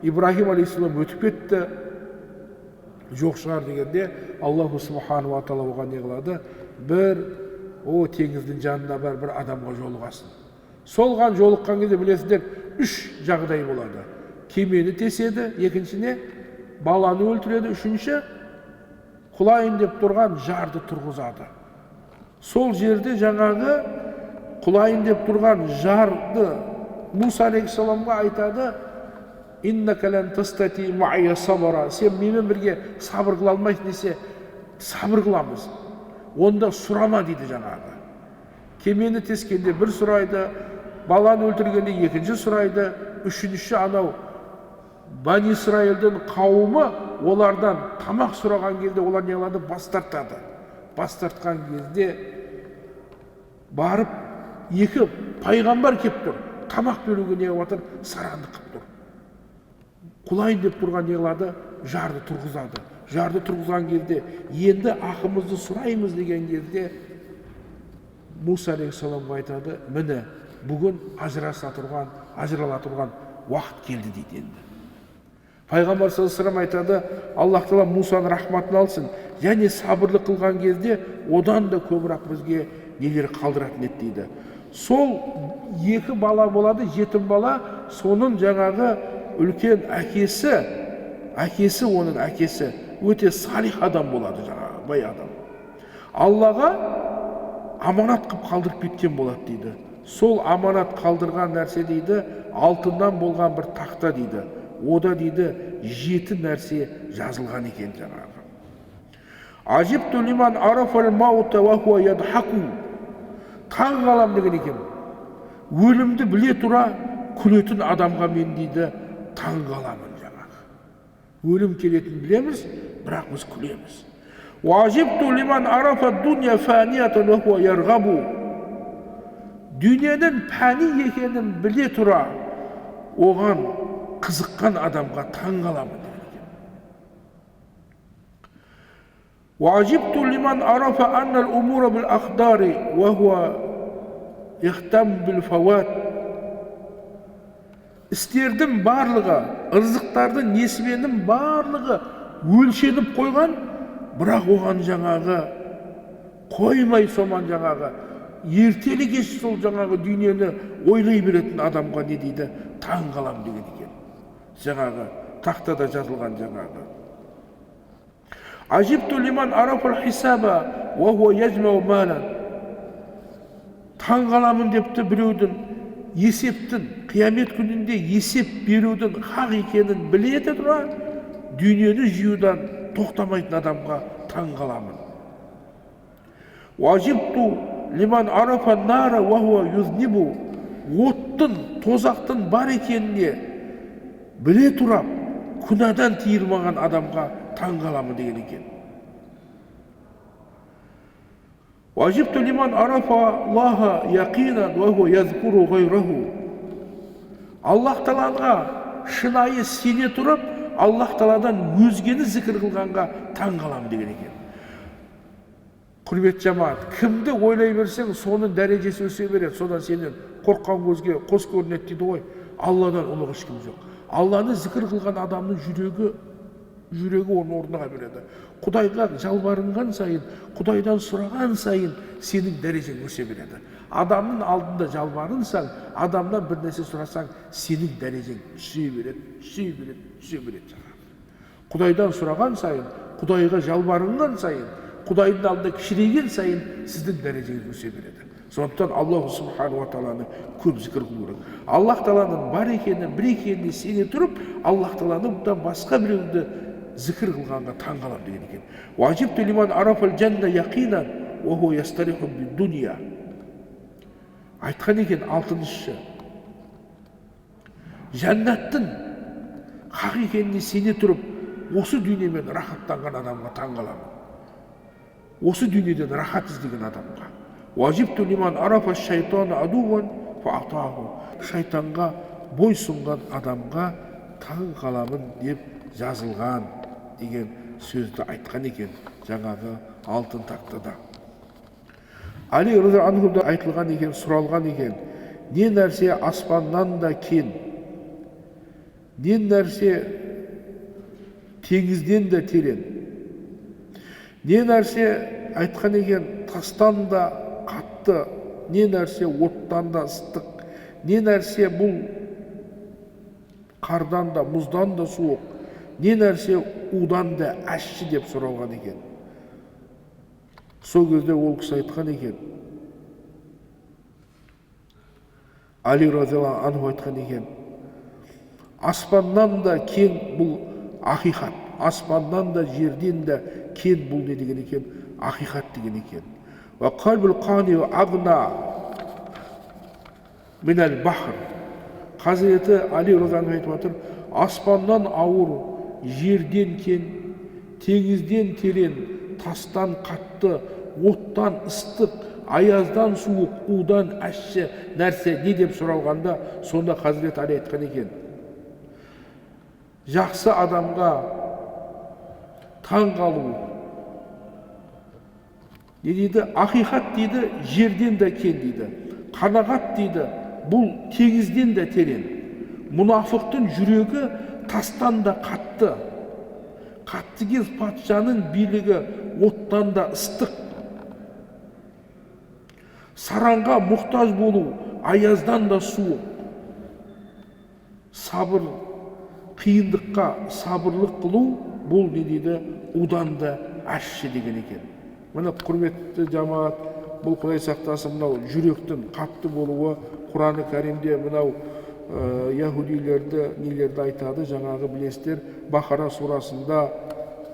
Ибрахим алейхиссалам өтіп кетті, жоқ шығар дегенде, Аллаху субхану ва таала оған не қылады? Бір теңіздің жанында бір адамға жолығасын. Солған жолыққан кезде білесіздер, үш жағдай болады. Кемені теседі, екіншіне баланы өлтіреді, үшінші құлайын деп тұрған жарды тұрғызады. Сол жерде жаңағы құлайын деп тұрған жарды Муса алейхиссаламға айтады, «Иннака лан тастати ма'ия сабра». Сен менімен бірге сабыр қыла алмайсың десе, сабыр қыламыз. Онда сұрама дейді жаңағы. Кемені тескенде бір сұрайды, баланы өлтіргенде екінші сұрайды, үшінші анау Бани Исраилдің қауымы олардан тамақ сұраған кезде олар не қылады? Бас тартады. Бас тартқан кезде барып екі пайғамбар кеп тұр. Тамақ бөлуге не қылып жатыр? Саранды қып тұр. Құлайын деп тұрған не қылады? Жарды тұрғызады. Жарды тұрғызған кезде енді ақымызды сұраймыз деген кезде Муса алейхиссаламға айтады, міне бүгін ажырала тұрған уақыт келді дейді енді. Пайғамбар саллаллаху алейхи ва саллям айтады, Аллах тағала Мусаның рахматын алсын, және сабырлы қылған кезде одан да көбірек бізге нелер қалдыратын еді дейді. Сол екі бала болады, жетім бала, соның жаңағы үлкен әкесі оның әкесі өте салих адам болады жаңағы, бай адам. Аллаға аманат қып қалдырып кеткен болады дейді. Сол аманат қалдырған нәрсе дейді, алтыннан болған бір тақта дейді. Ода дейді 7 нәрсе жазылған екен жаңағы. Ажибту лиман арафал маута ва хуа ядхаку. Таң қалам деген екен. Өлімді біле тұра күлетін адамға мен дейді таң қаламын жаңағы. Өлім келетінін білеміз, бірақ біз күлеміз. Ажибту лиман арафа дуnya фаниятан ва хуа яргабу. Дүниенің пәни екенін біле тұра оған қызыққан адамға таң қаламын деген екен. وعجبت لمن عرف أن الأمور بالأقدار وهو يهتم بالفوات. Істердің барлығы, ырзықтардың несібенің барлығы өлшеніп қойған, бірақ оған жаңағы қоймай соман жаңағы ертелі кеш сол жаңағы дүниені ойлай беретін адамға не дейді? Таң қалам деген екен. Жаңағы тақтада жазылған жаңағы. Ажибту лиман арафал хисаба ва хуа яжмау малан. Таң қаламын депті біреудің есептің, қиямет күнінде есеп берудің хақ екенін біледі тұра, дүниені жиюдан тоқтамайтын адамға таң қаламын. Важибту лиман арафа нара ва хуа юзнибу. Оттың, тозақтың бар екеніне біле тұрап, күнәдан тиылмаған адамға таң қаламын деген екен. Важибту лиман арафа Аллаха яқинан ва хуа язкуру гайраху. Аллах Тағалаға шынайы сене тұрып, Аллах Тағаладан өзгені зікір қылғанға таң қаламын деген екен. Құрмет жамаат, кімді ойлай берсең, соның дәрежесі өсе береді. Содан сенен қорыққан көзге қос көрінеді дейді ғой. Алладан ұлық ешкім жоқ. Алланы зікір қылған адамның жүрегі оның орнына береді. Құдайға жалбарынған сайын, Құдайдан сұраған сайын сенің дәрежең өсе береді. Адамның алдында жалбарынсаң, адамнан бір нәрсе сұрасаң, сенің дәрежең түсе береді. Құдайдан сұраған сайын, Құдайға жалбарынған сайын, Құдайдың алдында кішірейген сайын сіздің дәрежеңіз өсе береді. Сондықтан Аллаху Субхану ва Тағаланы көп зікір қылу керек. Аллах Тағаланың бар екенін, бір екеніне сене тұрып, Аллах Тағаланың басқа біреуді зікір қылғанға таң қалам деген екен. Важибту лиман арафал жанна яқинан ва хуа ястариху бид-дуния. Айтқан екен алтыншы. Жәннаттың хақ екеніне сене тұрып, осы дүниемен рахаттанған адамға таң қаламын. Осы дүниеден рахат іздеген адамға. Важибту лиман арафа шайтана адуван фа атаху. Шайтанға бойсұнған адамға таң қаламын деп жазылған деген сөзді айтқан екен жаңағы алтын тақтада. Али разияллаху анхудан айтылған екен, сұралған екен, не нәрсе аспаннан да кен, не нәрсе теңізден де терең, не нәрсе айтқан екен тастан да қатты, не нәрсе оттан да ыстық, не нәрсе бұл қардан да мұздан да суық, не нәрсе удан да әшші деп сұралған екен. Сол кезде ол кісі айтқан екен, Али разияллаху анху айтқан екен, аспаннан да кең бұл ақиқат, аспаннан да жерден де кең бұл не деген екен, ақиқат деген екен. Ва қалбул қани агна минал бахр. Хазіреті Али разияллаху анху айтып отыр, аспаннан ауыр, жерден кен, теңізден терең, тастан қатты, оттан ыстық, аяздан суық, удан әшші нәрсе не деп сұралғанда, сонда Хазірет Али айтқан екен, жақсы адамға таң қалу не дейді? Ақиқат дейді, жерден де кен дейді. Қанағат дейді, бұл теңізден де терең. Мұнафықтың жүрегі тастан да қатты. Қаттыгез патшаның билігі оттан да ыстық. Саранға мұқтаж болу аяздан да суық. Сабыр, қиындыққа сабырлық қылу, бұл не дейді? Удан да әшші деген екен. Мына құрметті жамаат, бұл Құдай сақтасын, мынау жүректің қатты болуы Құран-ы Кәрімде мынау яһудилерді нелерді айтады, жаңағы білесіздер, Бақара сурасында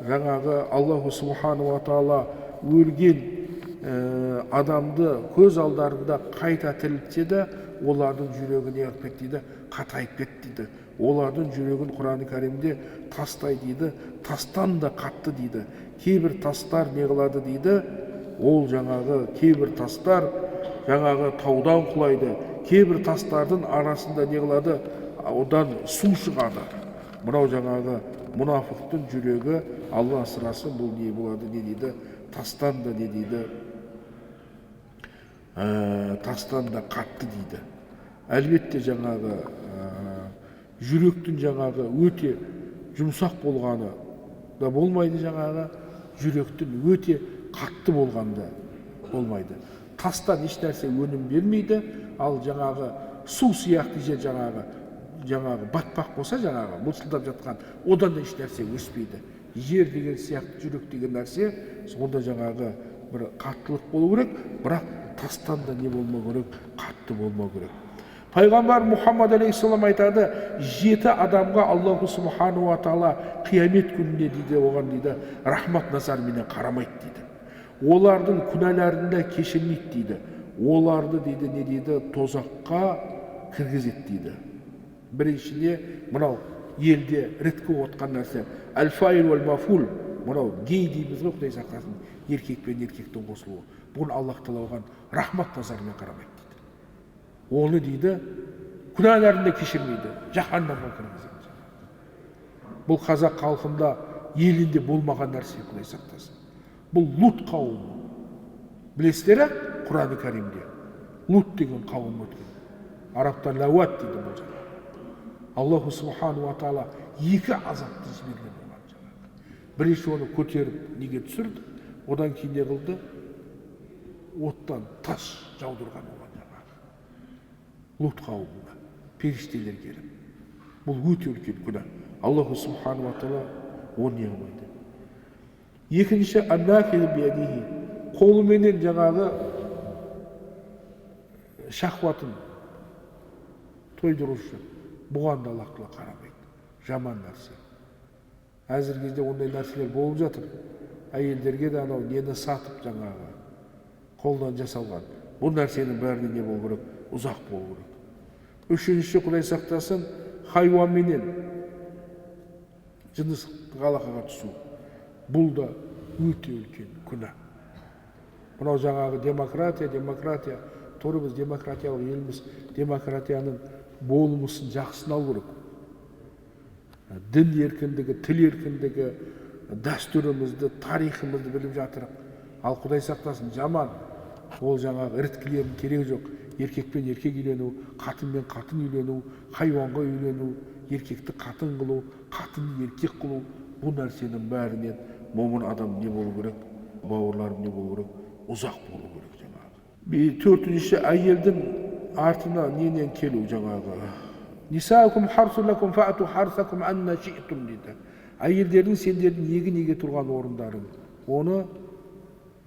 жаңағы Аллаху Субхану ва Тағала өлген адамды көз алдарында қайта тірілтсе де, олардың жүрегі не қылып кетті дейді? Қатайып кетті дейді. Олардың жүрегін Құран-ы Кәрімде тастай дейді, тастан да қатты дейді. Кейбір тастар не қылады дейді? Ол жаңағы кейбір тастар жаңағы таудан құлайды. Кейбір тастардың арасында не қылады? одан су шығады. Мынау жаңағы мұнафықтың жүрегі Алла асырасын, бұл не болады, не дейді, тастан да не дейді, тастан да қатты дейді. Әлбетте жаңағы жүректің жаңағы өте жұмсақ болғаны да болмайды, жаңағы жүректің өте қатты болғанда болмайды. Тастан еш нәрсе өнім бермейді, ал жаңағы су сияқты жер жаңағы батпақ болса, жаңағы мұлтылдап жатқан, одан да еш нәрсе өспейді. Жер деген сияқты жүрек деген нәрсе, сонда жаңағы бір қаттылық болу керек, бірақ тастан да не болмау керек, қатты болмау керек. Пайғамбар Мұхаммад алейхиссалам айтады, 7 адамға Аллаху субхану ва таала қиямет күнінде дейді, оған дейді, рахмат назарменен қарамайды дейді. Олардың күнәләрінде кешірмейді дейді. Оларды дейді, не дейді, тозаққа кіргізеді дейді. Біріншіне мынау елде реткі отқан нәрсе, әл-фаил вәл мафул, мынау гей дейміз ғой, Құдай сақтасын, еркек пен еркектің қосылуы. Бұны Аллах тағала оған рахмат назарымен қарамайды дейді. Оны дейді, күнәләрінде кешірмейді, жаһаннамға кіргізеді. Бұл қазақ халқында елінде болмаған нәрсе, Құдай сақтасын. Бұл Лут қауымы. Білесіздер, Құран-ы Кәримде Лут деген қауым өткен. Арабтар лауат дейді бұл жаңағы. Аллаху субхану ва таала 2 азапты жіберген болған жаңағы. Бірінші оны көтеріп неге түсірді, одан кейін не қылды? Оттан тас жаудырған болған жаңағы. Лут қауымына періштелер келіп. Бұл өте үлкен күнә. Аллаху субхану ва таала оны не қылмайды. Екінші, аннакил биядихи, қолыменен жаңағы шахватын тойдырушы. Бұған да Аллах тағала қарамайды. Жаман нәрсе. Әзір кезде ондай нәрселер болып жатыр. Әйелдерге де анау нені сатып жаңағы қолдан жасалған. Бұл нәрсенің бәріне не болу керек? Ұзақ болу керек. Үшінші, Құдай сақтасын, хайуанменен жыныс ғалақаға түсу. Бұл да өте үлкен күнә. Мынау жаңағы демократия, торы біз демократиялық елміз, демократияның болмысын жақсыны алу керек. Дін еркіндігі, тіл еркіндігі, дәстүрімізді, тарихымызды біліп жатырық. Ал Құдай сақтасын, жаман. Ол жаңағы іріткілердің керегі жоқ. Еркекпен еркек үйлену, қатынмен қатын үйлену, хайуанға үйлену, еркекті қатын қылу, қатынды еркек қылу. Бұл нәрсенің бәрінен момын адам не болу керек? Бауырларым не болу керек? Ұзақ болу керек жаңағы. Төртінші, әйелдің артына ненен келу жаңағы. Нисаукум харсулакум фаату харсакум анна ши'тум дейді. Әйелдердің сендердің егін-еге тұрған орындарың. Оны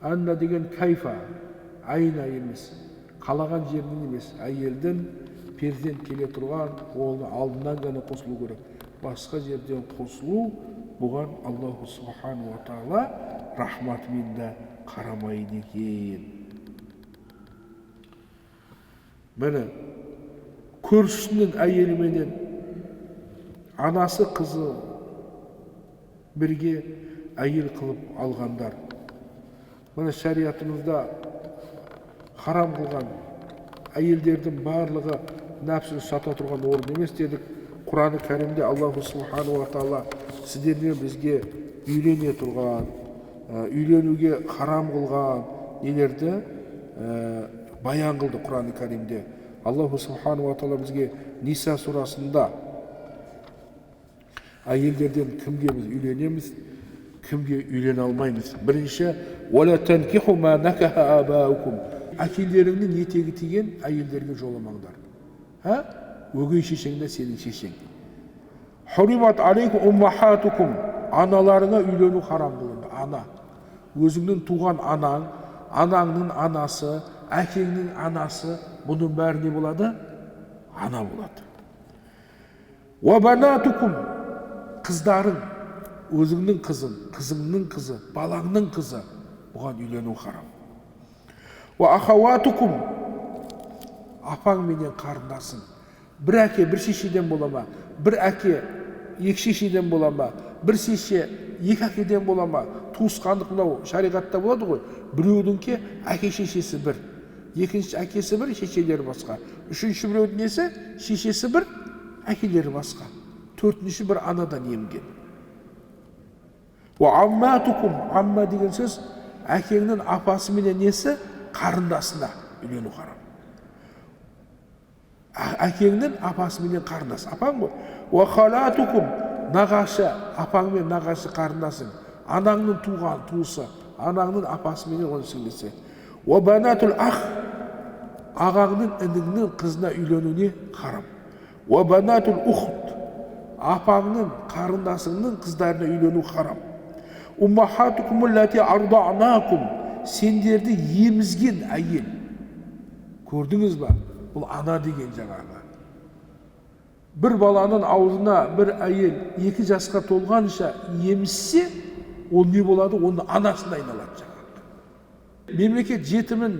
анна деген кайфа, айна емес, қалаған жерінен емес, әйелдің перзент келе тұрған, оны алдынан ғана қосылу керек. Басқа жерден қосылу, бұған Аллаху субхану ва таала рахматымен де қарамайды екен. Міне, көршісінің әйеліменен анасы қызы бірге әйел қылып алғандар. Міне шариатымызда харам қылған әйелдердің барлығы нәпсін сата тұрған орын емес дедік. Құран-ы Кәримде Аллаху субхану ва таала сіздермен бізге үйлене тұрған, үйленуге харам қылған нелерді баян қылды Құран-ы Кәримде. Аллаху субхану ва таала бізге Ниса сурасында әйелдерден кімге біз үйленеміз, кімге үйлене алмаймыз. Бірінші, وَلَا تَنْكِحُوا مَا نَكَحَ آبَاؤُكُمْ. Әкелеріңнің етегі тиген әйелдерге жоламаңдар. Өгей шешең де сенің шешең. حُرِمَتْ عَلَيْكُمْ أُمَّهَاتُكُمْ. Аналарыңа үйлену харам қылынды. Ана. Өзіңнің туған анаң, анаңның анасы, әкеңнің анасы, бұның бәрі не болады? Ана болады. وَبَنَاتُكُمْ. Қыздарың, өзіңнің қызың, қызыңның қызы, балаңның қызы, бұған үйлену харам. وَأَخَوَاتُكُمْ. Апаң менен қарындасың. Бір әке бір шешеден бола ма? Бір әке екі шешеден бола ма? Бір шеше екі әкеден бола ма? Туысқандық мынау шариғатта болады ғой. Біреудің әке шешесі бір, екінші әкесі бір, шешелері басқа. Үшінші біреудің несі? Шешесі бір, әкелері басқа. Төртінші бір анадан емген. Амма деген сөз әкеңнің апасы менен несі қарындасына үйлену харам. Әкеңнің апасы менен қарындас, апаң ғой. Нағашы, апаң мен нағашы қарындасың. Анаңның туған туысы, анаңның апасы менен оның сіңлісі. Ағаңның ініңнің қызына үйленуіне харам. Апаңның қарындасыңның қыздарына үйлену харам. Сендерді емізген әйел. Көрдіңіз ба? Бұл ана деген жаңағы. Бір баланың аузына бір әйел 2 жасқа толғанша емізсе, ол не болады? Оның анасына айналады жаңағы. Мемлекет жетімін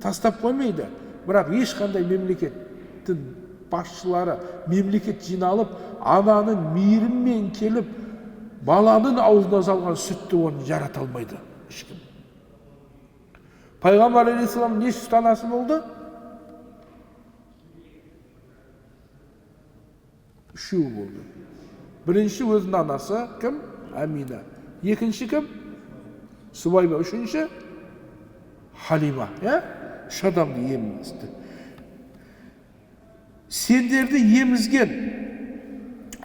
тастап қоймайды, бірақ ешқандай мемлекеттің басшылары мемлекет жиналып, ананың мейіріммен келіп, баланың аузына салған сүтті оны жарата алмайды ешкім. Пайғамбар алейхиссалам неше анасы болды? 3 болды. Бірінші өзінің анасы кім? Амина. Екінші кім? Субайба. Үшінші Халима. 3 адамды емізді. Сендерді емізген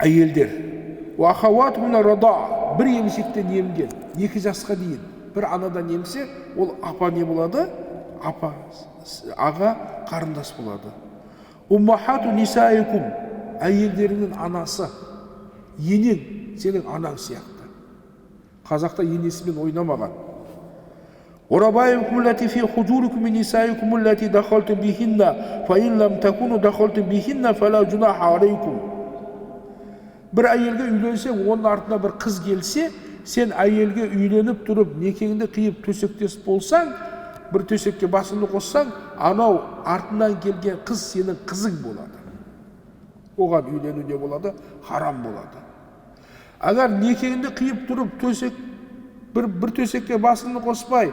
әйелдер. Бір емшектен емген. 2 жасқа дейін. Бір анадан емсе, ол апа не болады? Апа, аға, қарындас болады. Әйелдерінің анасы, енең сенің анаң сияқты. Қазақта енесімен ойнамаған. Бір әйелге үйленсең, оның артына бір қыз келсе, сен әйелге үйленіп тұрып, некеңді қиып төсектес болсаң, бір төсекке басыңды қоссаң, анау артынан келген қыз сенің қызың болады. Оған үйлену не болады? Харам болады. Әгер некеңді қиып тұрып, бір төсекке басыңды қоспай,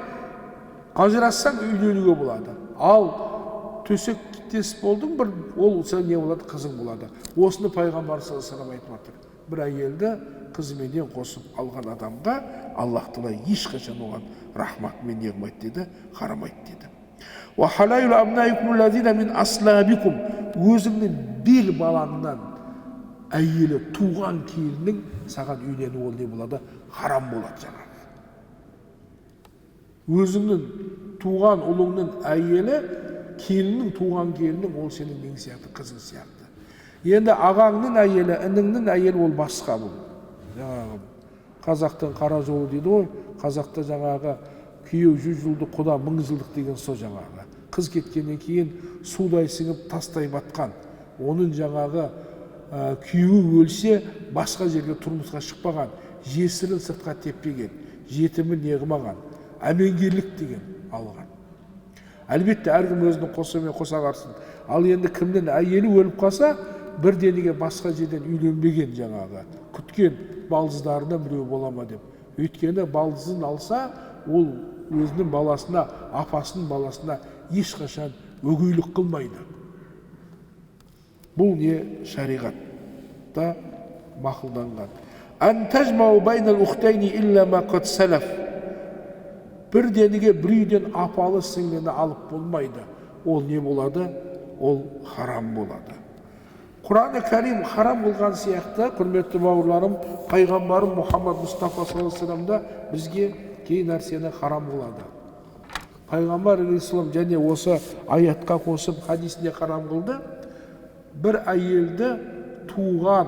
ажырассаң үйленуге болады. Ал төсектес болдың, ол сен не болады? Қызың болады. Осыны пайғамбар саллаллаху алейхи айтып отыр. Бір әйелді қызыменен қосып алған адамға Аллах Тағала ешқашан оған рахмат мен неғмайт деді, харамайт деді. Өзіңнің бел балаңнан әйелі туған келінің саған үйлену ол не болады? Харам болады жаңағы. Өзіңнің туған ұлыңның әйелі келінің туған келінің ол сенің нең сияқты, қызың сияқты. Енді ағаңның әйелі, ініңнің әйелі ол басқа бұл. Жаңағы қазақтың қара жолы дейді ғой, қазақта жаңағы күйеу 100 жылдық, құда 1000 жылдық деген со жаңағы. Қыз кеткеннен кейін судай сіңіп тастай батқан. Оның жаңағы күйеуі өлсе басқа жерге тұрмысқа шықпаған, жесірін сыртқа теппеген, жетімін неғымаған, әмеңгерлік деген алған. Әлбетте әркім өзінің қосымен қоса қарсын. Ал енді кімнің әйелі өліп қалса, бір денеге басқа жерден үйленбеген жаңағы, күткен балдыздарына біреу болама деп. Өйткені балдызын алса, ол өзінің баласына, апасының баласына ешқашан өгейлік қылмайды. Бұл не шариғатта мақұлданған. Бір денеге бір үйден апалы сіңліні алып болмайды. Ол не болады? Ол харам болады. Құран-ы Кәрим харам болған сияқты, құрметті бауырларым, пайғамбарым Мұхаммад Мұстафа саллаллаху алейхи вассаламда бізге кей нәрсені харам болады. Пайғамбар алейхиссалам және осы аятқа қосып хадисінде харам қылды. Бір әйелді туған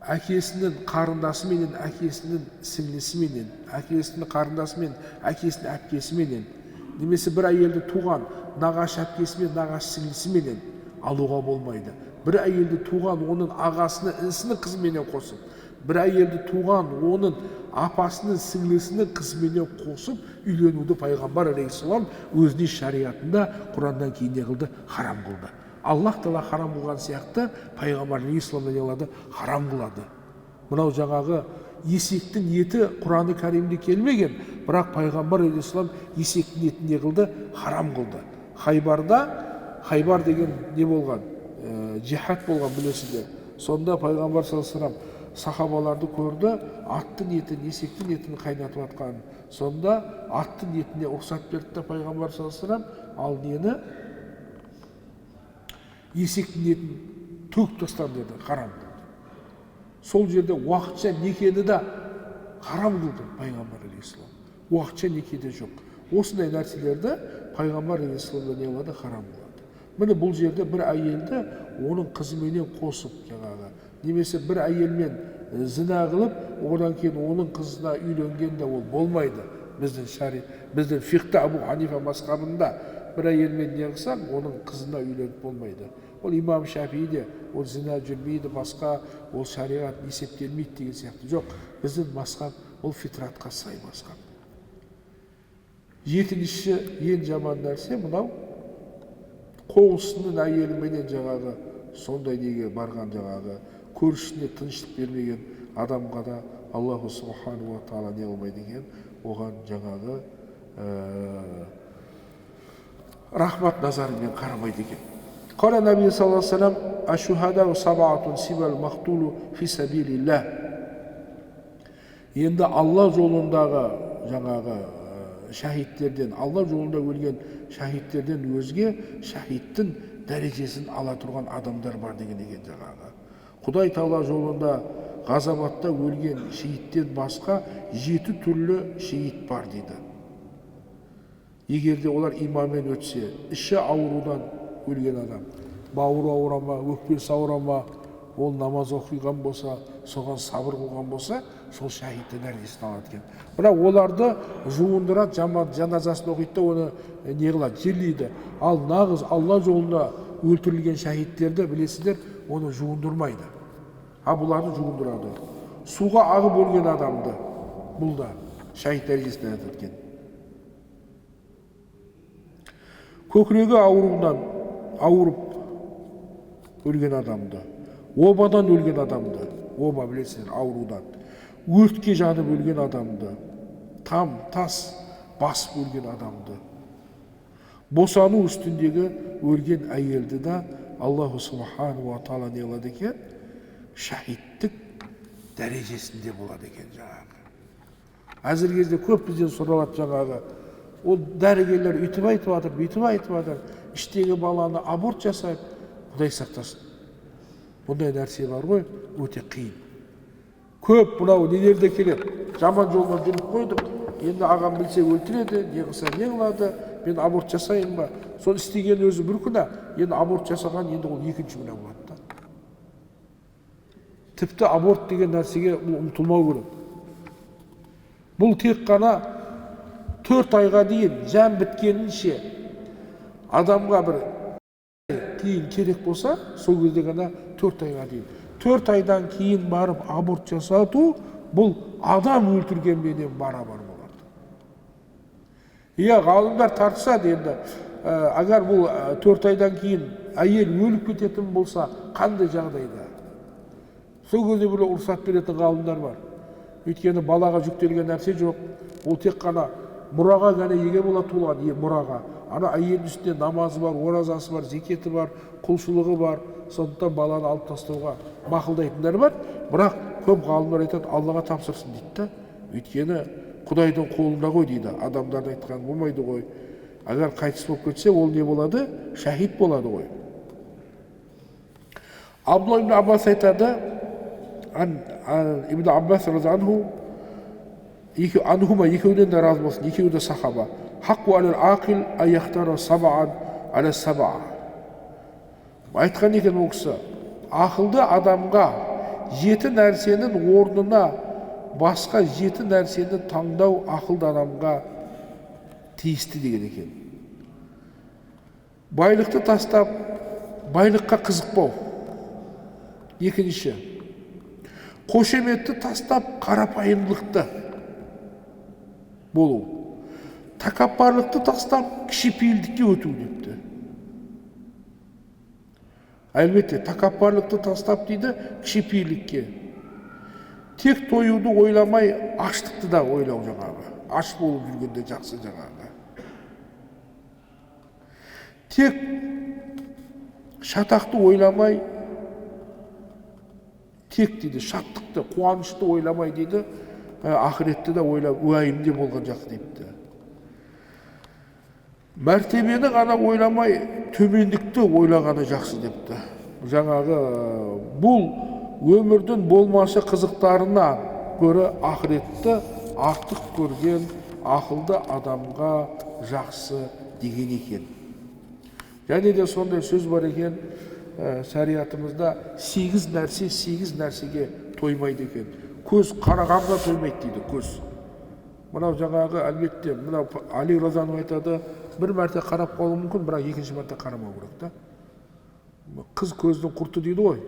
әкесінің қарындасы менен, әкесінің сіңлісі менен, әкесінің қарындасы мен, әкесінің әпкесі менен, немесе бір әйелді туған нағашы әпкесі мен, нағашы сіңлісі менен алуға болмайды. Бір әйелді туған оның ағасының, інісінің қызыменен қосып, бір әйелді туған оның апасының, сіңлісінің қызыменен қосып үйленуді пайғамбар алейхиссалам өзінің шариғатында Құраннан кейін не қылды? Харам қылды. Аллах Тағала харам қылған сияқты пайғамбар алейхиссалам не қылады? Харам қылады. Мынау жаңағы есектің еті Құран-ы Кәримде келмеген, бірақ пайғамбар алейхиссалам есектің етін не қылды? Харам қылды. Хайбар деген не болған? жихад болған білесіздер. Сонда пайғамбар саллаллаху алейхи вассалам сахабаларды көрді, аттың етін, есектің етін қайнатып жатқанын. Сонда аттың етіне рұқсат берді де пайғамбар саллаллаху алейхи вассалам, ал нені есектің етін төгіп тастан деді, харам деді. Сол жерде уақытша некені де харам қылды пайғамбар алейхиссалам. Уақытша некеде жоқ. Осындай нәрселерді пайғамбар алейхиссалам не қылады, харам қылады. Міне бұл жерде бір әйелді оның қызыменен қосып жаңағы, немесе бір әйелмен зina қылып, одан кейін оның қызына үйленген де ол болмайды. Біздің фиқта Абу Ханифа мазхабында бір әйелмен не қылсаң, оның қызына үйленіп болмайды. Ол имам Шафиде ол зina жүрмейді, басқа ол шариғат есептелмейді деген сияқты. Жоқ, біздің мазхаб ол фитратқа сай мазхаб. Екінші ең жаман нәрсе мынау, қоңсының әйеліменен жаңағы сондай неге барған жаңағы көршісіне тыныштық бермеген адамға да Аллаху субхану ва тағала не қылмайды екен, оған жаңағы рахмат назарымен қарамайды екен. Қала Наби саллаллаху алейхи вассалам: "Ашухадау сабаатун сибал махтулу фи сабилилlah." Енді Алла жолындағы жаңағы шахидтерден, Алла жолында өлген шахидтерден өзге шахидтің дәрежесін ала тұрған адамдар бар деген жаңағы. Құдай Тағала жолында ғазабатта өлген шейіттен басқа 7 түрлі шейіт бар дейді. Егерде олар иманмен өтсе, іші аурудан өлген адам, бауыры ауырама, өкпесі ауырама, ол намаз оқиған болса, соған сабыр қылған болса, сол шахидтің дәрежесін алады екен. Бірақ оларды жуындырады, жаназасын оқиды, оны не қылады, жерлейді. Ал нағыз Алла жолында өлтірілген шахидтерді білесіздер, оны жуындырмайды. Бұларды жуындырады. Суға ағып өлген адамды бұл да шахид дәрежесіне айтады. Көкірегі ауырып өлген адамды, обадан өлген адамды, оба білесіздер, аурудан, өртке жанып өлген адамды, тас басып өлген адамды, босану үстіндегі өлген әйелді да Аллаху субхану ва тағала не қылады екен, шахидтік дәрежесінде болады екен жаңағы. Әзір кезде көп бізден сұралады жаңағы, ол дәрігерлер үйтіп айтып жатыр, бүйтіп айтып жатыр, іштегі баланы аборт жасайды, Құдай сақтасын. Бұндай нәрсе бар ғой, өте қиын. Көп мынау нелерде келеді, жаман жолдан жүріп қойдым, енді ағам білсе өлтіреді, не қылса не қылады, мен аборт жасайын ба? Сол істеген өзі бір күнә, енді аборт жасаған, енді ол екінші күнә болады да. Тіпті аборт деген нәрсеге ұмтылмау керек. Бұл тек қана 4 айға дейін жан біткенінше адамға бір кейін керек болса, сол кезде ғана 4 айға дейін. 4 айдан кейін барып аборт жасату, бұл адам өлтіргенменен барабар болады. Ғалымдар тартысады енді, агар бұл 4 айдан кейін әйел өліп кететін болса, қандай жағдайда? Сол кезде бір ұрсат беретін ғалымдар бар. Өйткені балаға жүктелген нәрсе жоқ. Ол тек қана мұраға ғана еге болады туылған, мұраға. Ана әйелдің үстінде намазы бар, оразасы бар, зекеті бар, құлшылығы бар. Сондықтан баланы алып тастауға мақұлдайтындар бар. Бірақ көп ғалымдар айтады, Аллаға тапсырсын дейді. Өйткені Құдайдың қолында ғой дейді. Адамдарды айтқан болмайды ғой. Агар қайтыс болып кетсе, ол не болады? Шахид болады ғой. Абдулла ибн Аббас айтады, Ибн Аббас разиаллаху анхума, екеуден де разы болсын, екеуі де сахаба. Хаққу алал ақил аяқтара сабаан аля сабаа. Айтқан екен ол кісі, ақылды адамға 7 нәрсенің орнына басқа 7 нәрсені таңдау ақылды адамға тиісті деген екен. Байлықты тастап, байлыққа қызықпау. Екінші, қошеметті тастап, қарапайымдылықты болу. Тәкаппарлықты тастап, кішіпейілдікке өту депті. Әлбетте, тәкаппарлықты тастап дейді, кішіпейілдікке. Тек тойуды ойламай, аштықты да ойлау жаңағы. Аш болып жүргенде жақсы жаңағы. Тек шатақты ойламай, тек дейді шаттықты, қуанышты ойламай дейді, ақыретті де ойлап, уайымде болған жақсы депті. Мәртебені ғана ойламай, төмендікті ойлағаны жақсы депті. Жаңағы бұл өмірдің болмашы қызықтарына көрі ақыретті артық көрген ақылды адамға жақсы деген екен. Және де сондай сөз бар екен, шариғатымызда 8 нәрсеге тоймайды екен. Көз қарағанға тоймайды дейді, көз. Мынау жаңағы әлбетте, мынау Али Розанов айтады, бір мәрте қарап қалу мүмкін, бірақ екінші мәрте қарамау керек та. Қыз көздің құрты дейді ғой.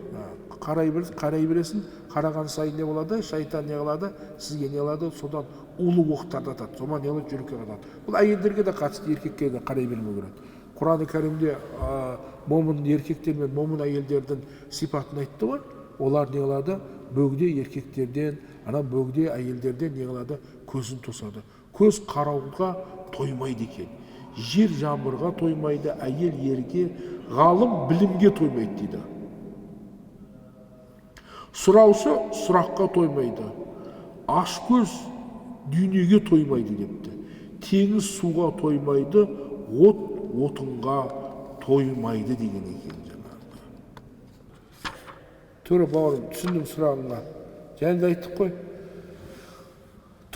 Қарай бересің, қараған сайын не болады, шайтан не қылады, сізге не қылады, содан улы оқтарды атады, содан не қылады, жүрекке атады. Бұл әйелдерге де қатысты, еркекке де қарай бермеу керек. Құран-ы Кәрімде момын еркектер мен момын әйелдердің сипатын айтты ғой. Олар не қылады? Бөгде еркектерден, бөгде әйелдерден не қылады? Көзін тосады. Көз қарауға тоймайды екен. Жер жаңбырға тоймайды, әйел ерге, ғалым білімге тоймайды дейді. Сұраушы сұраққа тоймайды, ашкөз дүниеге тоймайды депті. Теңіз суға тоймайды, отынға тоймайды деген екен жаңағы. Төрі бауырым, түсіндім сұрағыңа. Және де айттық қой.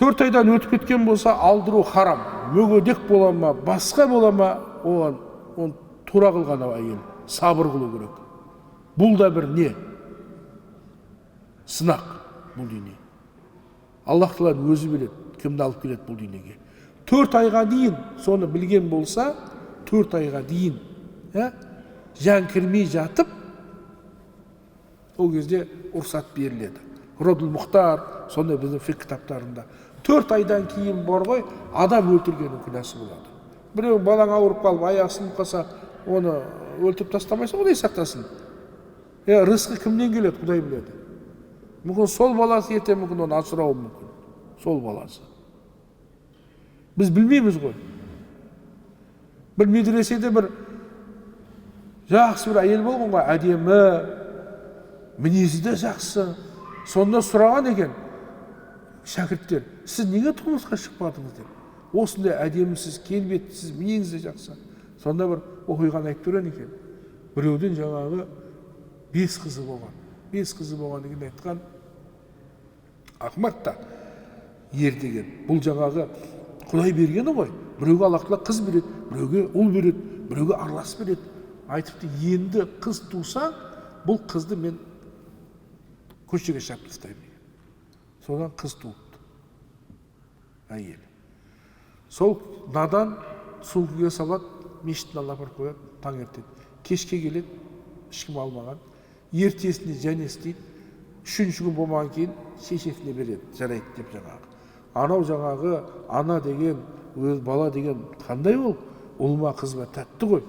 4 айдан өтіп кеткен болса, алдыру харам. Мүгедек бола ма, басқа бола ма, оған тура қылған әйел, сабыр қылу керек. Бұл да бір не? Сынақ бұл дүние. Аллах Тағала өзі біледі, кімді алып келеді бұл дүниеге. 4 айға дейін соны білген болса, 4 айға дейін жан кірмей жатып, ол кезде ұрсат беріледі. Родул Мұхтар, сондай біздің фиқх кітаптарында. 4 айдан кейін бар ғой, адам өлтіргеннің күнәсі болады. Біреу балаң ауырып қалып, аяғы сынып қалса, оны өлтіріп тастамайсың, Құдай сақтасын. Рызқы кімнен келеді, Құдай біледі. Мүмкін сол баласы ертең мүмкін оны асырауы мүмкін. Сол баласы. Біз білмейміз ғой. Бір медреседе бір жақсы бір әйел болған ғой, әдемі, мінезі де жақсы. Сонда сұраған екен шәкірттер, сіз неге тұрмысқа шықпадыңыз деп. Осындай әдемісіз, келбеттісіз, мінезі де жақсы. Сонда бір оқиғаны айтып берген екен. Біреудің жаңағы 5 қызы болған. 5 қызы болған деген айтқан ақымақ та ер деген. Бұл жаңағы Құдай бергені ғой. Біреуге Аллах Тағала қыз береді, біреуге ұл береді, біреуге аралас береді. Айтыпты, енді қыз туса, бұл қызды мен көшеге шығарып тастаймын. Содан қыз туыпты. Әйел. Сол надан су күйге салады, мешіттен апарып қояды, таңертең. Кешке келеді, ешкім алмаған. Ертесіне және істейді. 3-ші күн болмаған кейін шешесіне береді, жарайды деп жаңағы. Анау жаңағы ана деген, өз бала деген қандай ол? Ұлма қызма тәтті ғой.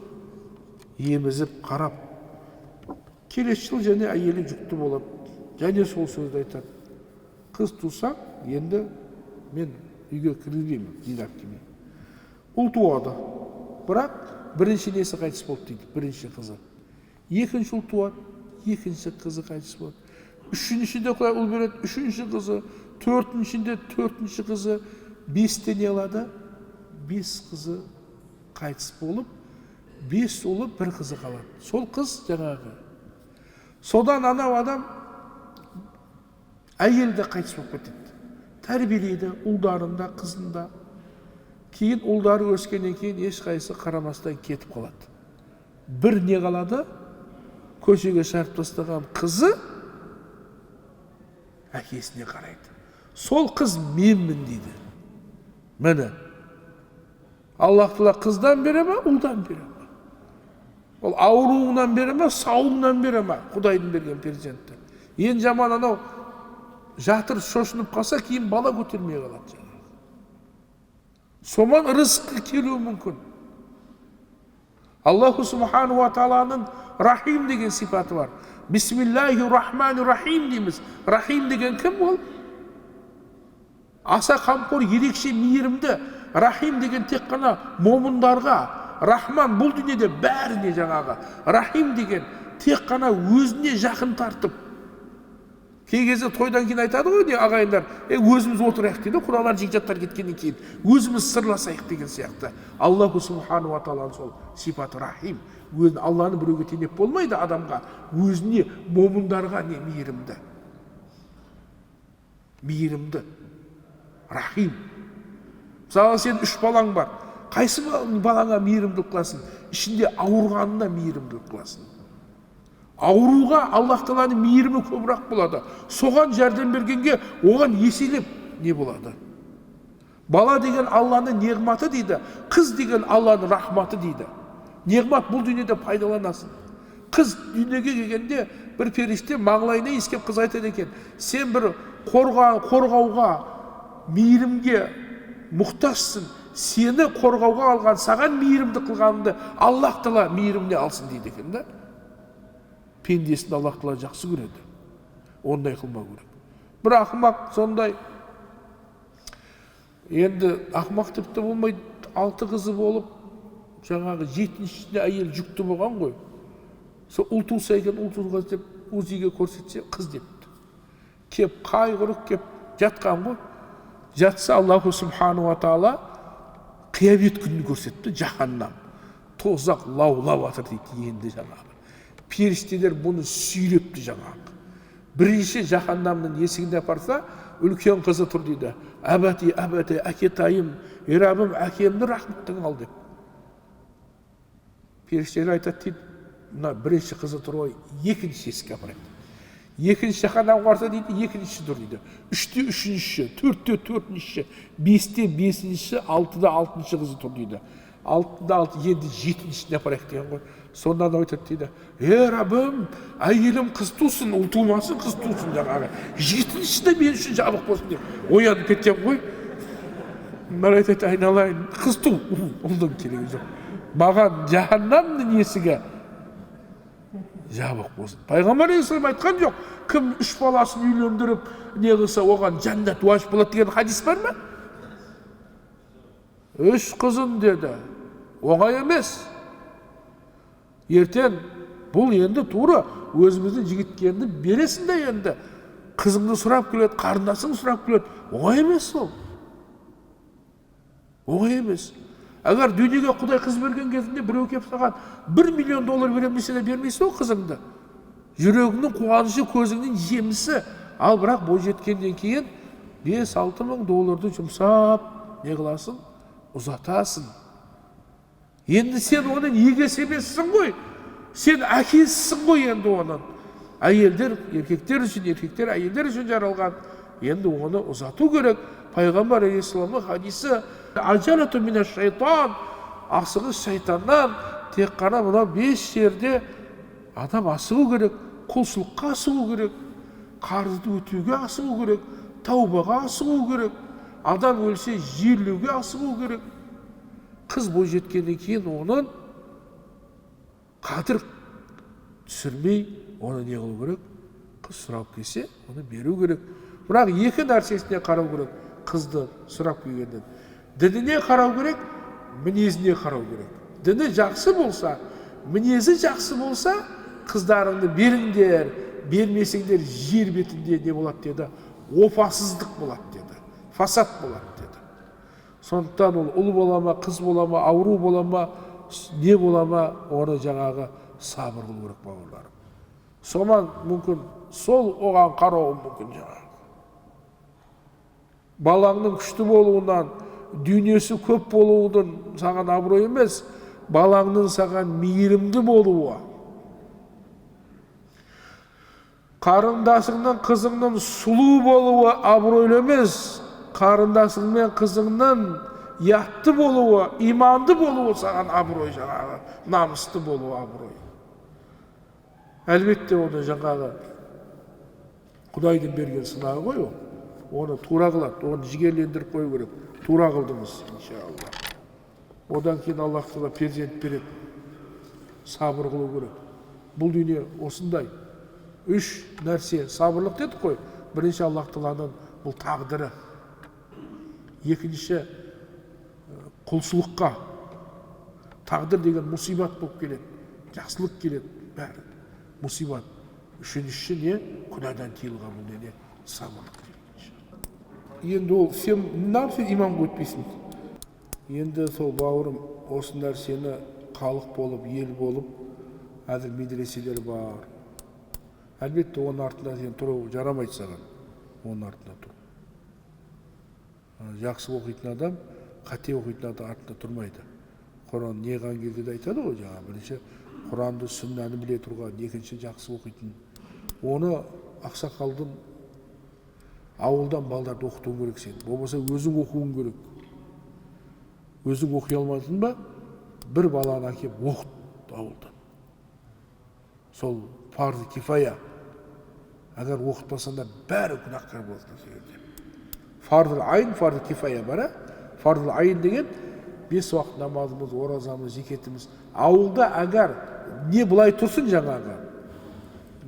Емізіп, қарап. Келесі жыл және әйелі жүкті болады. Және сол сөзді айтады. Қыз туса, енді мен үйге кіргізбеймін, зинат демеймін. Ұл туады. Бірақ бірінші несі қайтыс болды дейді, бірінші қызы. Екінші ұл туады, екінші қызы қайтыс болады. Үшіншіде Құдай ұл береді, үшінші қызы, төртіншінде төртінші қызы, 5-те не алады? 5 қызы қайтыс болып, 5 ұлы, 1 қызы қалады. Сол қыз жаңағы. Содан анау адам әйелді қайтыс болып кетеді. Тәрбиелейді, ұлдарында, қызында. Кейін ұлдары өскеннен кейін ешқайсысы қарамастан кетіп қалады. Бір не қалады? Көшеге шығарып тастаған қызы әкесіне қарайды. Сол қыз менмін дейді. Міне. Аллах Тағала қыздан бере ме, ұлдан бере ме? Ол ауруынан бере ме, сауыңнан бере ме? Құдайдың берген перзенті. Ең жаман анау жатыр шошынып қалса, кейін бала көтермей қалады. Соман рызқы келуі мүмкін. Аллаху Субхану ва Тааланың Рахим деген сипаты бар. Бисмиллахи-рахмани-рахим дейміз. Рахим деген кім ол? Аса қамқор, ерекше мейірімді. Рахим деген тек қана момындарға, рахман бұл дүниеде бәріне жаңағы, рахим деген тек қана өзіне жақын тартып. Кей кезде тойдан кейін айтады ғой не ағайындар, өзіміз отырайық дейді, құдалар жекжаттар кеткеннен кейін өзіміз сырласайық деген сияқты. Аллаху субхану ва тағаланың сол сипаты рахим. Өзін Алланы біреуге теңеп болмайды адамға, өзіне момындарға не мейірімді. Мейірімді. Рахим. Мысалы сен 3 балаң бар. Қайсы балаңа мейірімділік қыласың? Ішінде ауырғанына мейірімділік қыласың. Ауруға Аллах Тағаланың мейірімі көбірек болады. Соған жәрдем бергенге оған еселеп не болады? Бала деген Алланың неғматы дейді, қыз деген Алланың рахматы дейді. Неғмат бұл дүниеде пайдаланасың. Қыз дүниеге келгенде бір періште маңлайына иіскеп қыз айтады екен, сен бір қорғауға, мейірімге мұқтажсың, сені қорғауға алған, саған мейірімді қылғаныңды Аллах Тағала мейіріміне алсын дейді екен да. Пендесін Аллах Тағала жақсы көреді. Ондай қылмау керек. Бір ақымақ сондай. Енді ақымақ тіпті болмайды, 6 қызы болып, жаңағы 7-шісіне әйел жүкті болған ғой. Сол ұл туса екен, ұл туылған деп УЗИге көрсетсе, қыз депті. Кеп қайғырып кеп жатқан ғой. Жатса Аллаху субхану ва тағала қиямет күнін көрсетті, жаһаннам. Тозақ лаулап жатыр дейді енді жаңағы. Періштелер бұны сүйрепті жаңағы. Бірінші жаһаннамның есігіне апарса, үлкен қызы тұр дейді. Әбәти, әкетайым, ерабым, әкемді рахметтің ал деп. Періштелер айтады дейді, мына бірінші қызы тұр ғой, екінші есікке апарады. Екінші жаһаннам қарса дейді, екінші тұр дейді. 3-те 3-ші, 4-те 4-ші, 5-те 5-ші, 6-да 6-шы қызы тұр дейді. 6-да 6, енді 7-шіне апарайық деген ғой. Сондан айтады дейді, Раббым, әйелім қыз тусын, ұл тумасын, қыз тусын жаңағы. 7-ші мен үшін жабық болсын деп. Оянып кеткен ғой. Мен айтады, айналайын, қыз ту, ұлдың керегі жоқ. Маған жаһаннамның есігі жабық болсын. Пайғамбар алейхиссалам айтқан жоқ, кім 3 баласын үйлендіріп не қылса, оған жәннат уажып болады деген хадис бар ма? 3 қызын деді, оңай емес. Ертең бұл енді тура өзіміздің жігіткенді бересің де енді. Қызыңды сұрап келеді, қарындасың сұрап келеді. Оңай емес ол. Оңай емес. Әгер дүниеге Құдай қыз берген кезінде біреу кеп саған $1 миллион беремін десе де бермейсің ол қызыңды. Жүрегіңнің қуанышы, көзіңнің жемісі. Ал бірақ бойжеткеннен кейін $5-6 мың жұмсап не қыласың? Ұзатасың. Енді сен оның егесі емессің ғой. Сен әкесісің ғой енді оның. Әйелдер, еркектер үшін, еркектер әйелдер үшін жаралған. Енді оны ұзату керек. Пайғамбар алейхиссаламның хадисі, ажалату мина шайтан, асығыс шайтаннан. Тек қана мына 5 жерде адам асығу керек, құлшылыққа асығу керек, қарызды өтеуге асығу керек, таубаға асығу керек, адам өлсе жерлеуге асығу керек. Қыз бойжеткеннен кейін оның қадір түсірмей, оны не қылу керек? Қыз сұрап келсе, оны беру керек. Бірақ 2 нәрсесіне қарау керек. Қызды сұрап келгеннен. Дініне қарау керек, мінезіне қарау керек. Діні жақсы болса, мінезі жақсы болса, қыздарыңды беріңдер, бермесеңдер жер бетінде не болады деді? Опасыздық болады деді. Фасад болады деді. Сондықтан ол ұл бола ма, қыз бола ма, ауру бола ма, не бола ма, оны жаңағы сабыр қылу керек бауырларым. Соған мүмкін сол оған қарауы мүмкін жаңағы. Балаңның күшті болуынан, дүниесі көп болуының саған абырой емес, балаңның саған мейірімді болуы. Қарындасыңның, қызыңның сұлу болуы абыройлы емес, қарындасың мен қызыңның ятты болуы, иманды болуы саған абырой жаңағы, намысты болуы абырой. Әлбетте оны жаңағы Құдайдың берген сынағы ғой ол. Оны тура қылады, оны жігерлендіріп қою керек. Тура қылдыңыз, иншалла. Одан кейін Аллах Тағала перзент береді. Сабыр қылу керек. Бұл дүние осындай. 3 нәрсе сабырлық дедік қой. Бірінші Аллах Тағаланың бұл тағдыры. Екінші құлшылыққа. Тағдыр деген мұсибат болып келеді, жақсылық келеді, бәрі мұсибат. Үшіншісі не? Күнәдан тыйылған, бұл не? Сабырлық. Енді ол сен сен имамға өтпейсің. Енді сол бауырым осы нәрсені халық болып, ел болып, әзір медреселер бар. Әлбетте оның артында сен тұру жарамайды саған. Оның артында тұр. Жақсы оқитын адам, қате оқитын адам артында тұрмайды. Құран неған кезде де айтады ғой, жаңа бірінші Құранды, сүннәні біле тұрған, екінші жақсы оқитын. Оны ақсақалдың ауылдан балдарды оқытуың керек сен. Болмаса өзің оқуың керек. Өзің оқи алмадың ба, бір баланы әкеп оқыт ауылдан. Сол фарзы кифая. Әгер оқытпасаңдар бәрі күнәһар болады. Фарзы айн, фарзы кифая бар. Фарзы айн деген 5 уақыт намазымыз, оразамыз, зекетіміз. Ауылда әгер не былай тұрсын жаңағы,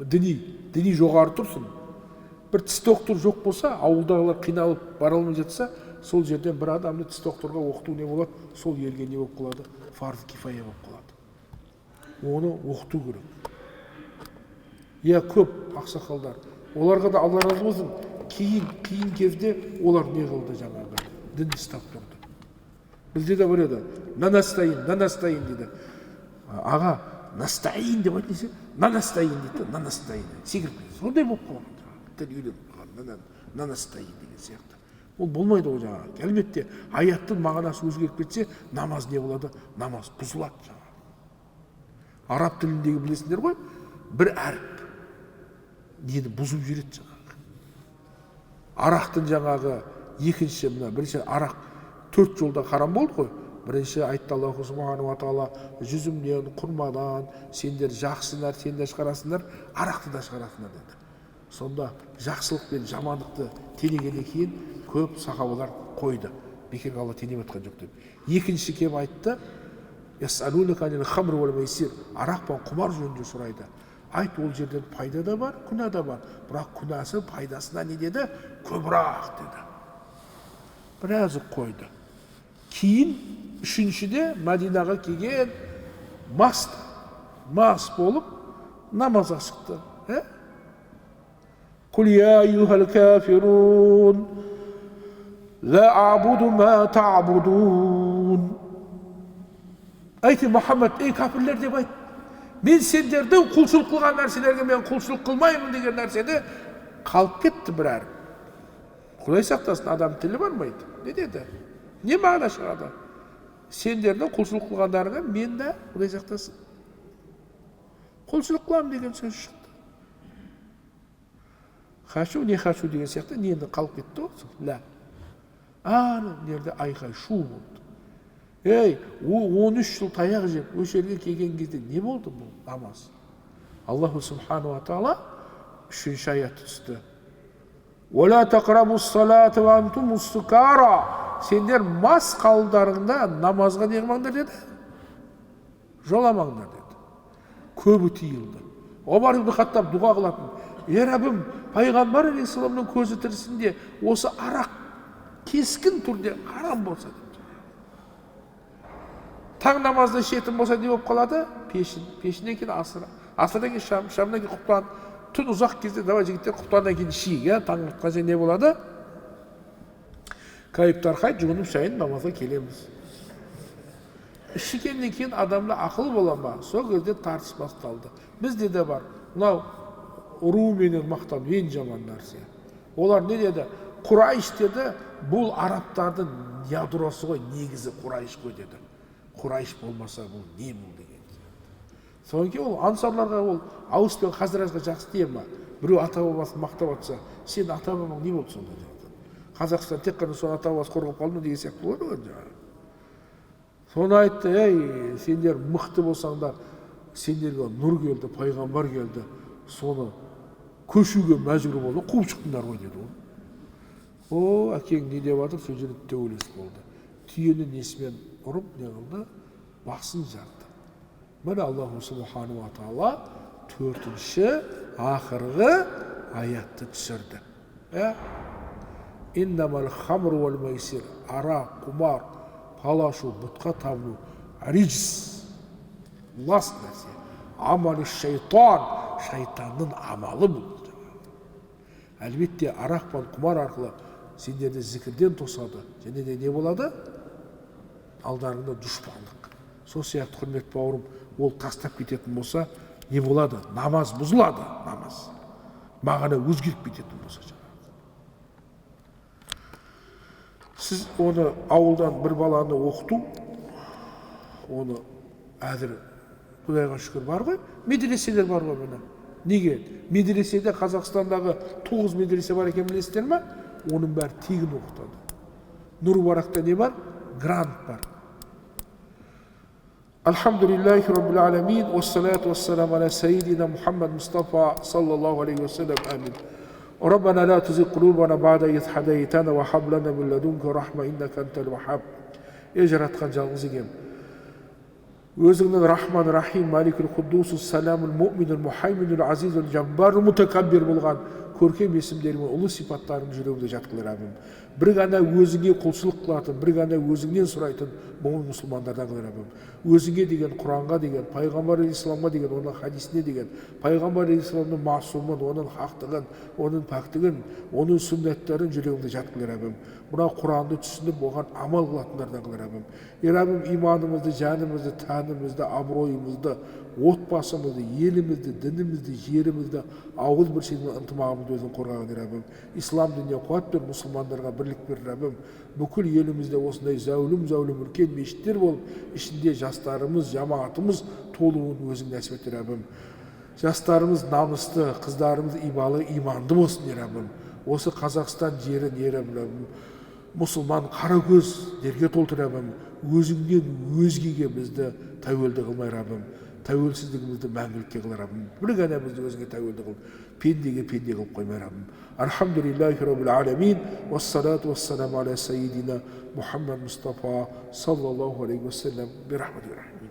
діни жоғары тұрсын. Бір тіс доктор жоқ болса, ауылдағылар қиналып бара алмай жатса, сол жерден бір адамды тіс докторға оқыту не болады, сол елге не болып қалады? Фарз кифая болып қалады. Оны оқыту керек. Я көп ақсақалдар. Оларға да Алла разы болсын, кейін кезде олар не қылды жаңағы, дінді ұстап тұрды. Бізде де бар еді, нанастайын дейді. Аға, настайын деп айтты, нанастайын дейді, нанастайын. Секіріп кетті. Сондай болып қалған. Тіл үйреніп қалған, нанастайын деген сияқты. Ол болмайды ол жаңағы. Әлбетте аяттың мағынасы өзгеріп кетсе, намаз не болады? Намаз бұзылады жаңағы. Араб тіліндегі білесіңдер ғой, бір әріп нені бұзып жібереді жаңағы. Арақтың жаңағы екінші, бірінші арақ 4 жолда харам болды ғой. Бірінші айтты Аллаху субхану ва тағала, жүзімнен, құрмадан сендер жақсы нәрсені шығарасыңдар, арақты да шығарасыңдар деді. Сонда жақсылық пен жамандықты теңегеннен кейін көп сахабалар қойды. Бекерге Алла теңеп атқан жоқ деп. Екінші кем айтты, арақ пен құмар жөнінде сұрайды. Айт, ол жерден пайда да бар, күнә да бар. Бірақ күнәсі пайдасына не деді? Көбірақ деді. Біразы қойды. Кейін үшіншіде Мәдинаға келген мас болып намазға шықты. Құл я айюхал кафирун ла а'буду ма та'будун. Айты, Мұхаммад, ей кәпірлер деп айт. Мен сендердің құлшылық қылған нәрселерге мен құлшылық қылмаймын деген нәрсені қалып кетті бір әріп. Құдай сақтасын, адам тілі бармайды. Не деді? Не мағына шығады? Сендердің құлшылық қылғандарыңа мен де, Құдай сақтасын, құлшылық қыламын деген сөз шықты. Хашу, не хашу деген сияқты нені қалып кетті осы? Ля. Аны нерде айқай шу болды. Ей, 13 жыл таяқ жеп, өш жерге келген кезде не болды бұл намаз? Аллаху субхану ва тағала 3-ші аятты түсті. Уәлә тақрабус салаты ва антум сукара. Сендер мас қалдарыңда намазға не қылмаңдар деді? Жоламаңдар деді. Көбі тиылды. Омар ибн Хаттаб дұға қылатын. Раббым, пайғамбар алейхиссаламның көзі тірісінде осы арақ кескін түрде харам болса дейді. Таң намазда ішетін болса не болып қалады? Пешінен кейін асырдан кейін шамнан кейін құптан, түн ұзақ кезде давай жігіттер құптаннан кейін ішейік, таң атқанша не болады? Кайып тарқайды, жүгініп шайын намазға келеміз. Ішкеннен кейін адамда ақыл бола ма? Сол кезде тартыс басталды. Бізде де бар. Мынау ұру менен мақтан ең жаман нәрсе. Олар не деді? Құрайш деді, бұл арабтардың ядросы ғой, негізі Құрайш қой деді. Құрайш болмаса бұл не бұл деген. Содан кейін ол ансарларға ол Аус пен Хазражға жақсы тие ма? Біреу ата-бабасын мақтап атса, сен ата-бабаң не болды сонда дейді. Қазақстан тек қана соны ата-бабасы қорғап қалды деген сияқты болады ғой. Соны айтты, ей, сендер мықты болсаңдар, сендерге нұр келді, пайғамбар келді, соны көшуге мәжбүр болды, қуып шықтыңдар ғой деді ол. О, әкең не деп жатыр, сол жерде төбелес болды. Түйені несімен ұрып, не қылды? Басын жарды. Міне Аллаху субхану ва тағала 4-ші ақырғы аятты түсірді. Иннамал хамру вал майсир, арақ, құмар, палашу, бұтқа табыну, риджс, лас нәрсе. Амалы шайтанның амалы бұл. Әлбетте арақ пен құмар арқылы сендерді зікірден тосады, және де не болады? Алдарында дұшпандық. Сол сияқты құрметті бауырым, ол тастап кететін болса, не болады? Намаз бұзылады, намаз. Мағына өзгеріп кететін болса. Сіз оны ауылдан бір баланы оқыту, оны әзір Құдайға шүкір бар ғой, медреселер бар ғой міне. Неге? Медреседе Қазақстандағы 9 медресе бар екен білесіздер ме? Оның бәрі тегін оқытады. Нұр Барақта не бар? Грант бар. Алхамдулиллахи раббил аламин, уассалату вассаламу аля сайидина Мухаммад Мустафа саллаллаху алейхи вассалам. Амин. ربنا لا تزغ قلوبنا بعد إذ هديتنا وهب لنا من لدنك رحمة إنك أنت الوهاب. Жаратқан жалғыз егем. Өзіңнің рахман рахим, маликул құддусу, саламул муъминул мухайминул азизул жаббарул мутакаббир болған көркем есімдерімен ұлы сипаттарын жүрегімде жатқылар Раббым. Бір ғана өзіңе құлшылық қылатын, бір ғана өзіңнен сұрайтын момын мұсылмандардан қыл Раббым. Өзіңе деген, Құранға деген, пайғамбар исламға деген, оның хадисіне деген, пайғамбар исламның масумын, оның хақтығын, оның пәктігін, оның сүннеттерін жүрегімде жатқылар Раббым. Мына Құранды түсініп оған амал қылатындардан қыл Раббым. Раббым, иманымызды, жанымызды, тәнімізді, абыройымызды, отбасымызды, елімізді, дінімізді, жерімізді, ауыз бір сенің ынтымағымызды өзің қорғаған Раббым. Ислам дініне қуат бер, мұсылмандарға бірлік бер Раббым. Бүкіл елімізде осындай зәулім үлкен мешіттер болып, ішінде жастарымыз, жамаатымыз толуын өзің нәсіп ет Раббым. Жастарымыз намысты, қыздарымыз ибалы, иманды болсын Раббым. Осы Қазақстан жері не Раббым? Мұсылман қаракөздерге толтыр Раббым. Өзіңнен өзгеге бізді тәуелді қылмай Раббым. Тәуелсіздігімізді мәңгілікке қыл Раббым. Бір ғана бізді өзіңе тәуелді қыл. Пендеге пенде қылып қоймай Раббым. Алхамдулиллахи раббил аламин. Уассалату вассаламу аля сайидина Мухаммад Мустафа саллаллаху алейхи вассалам. Бирахмати рахмин.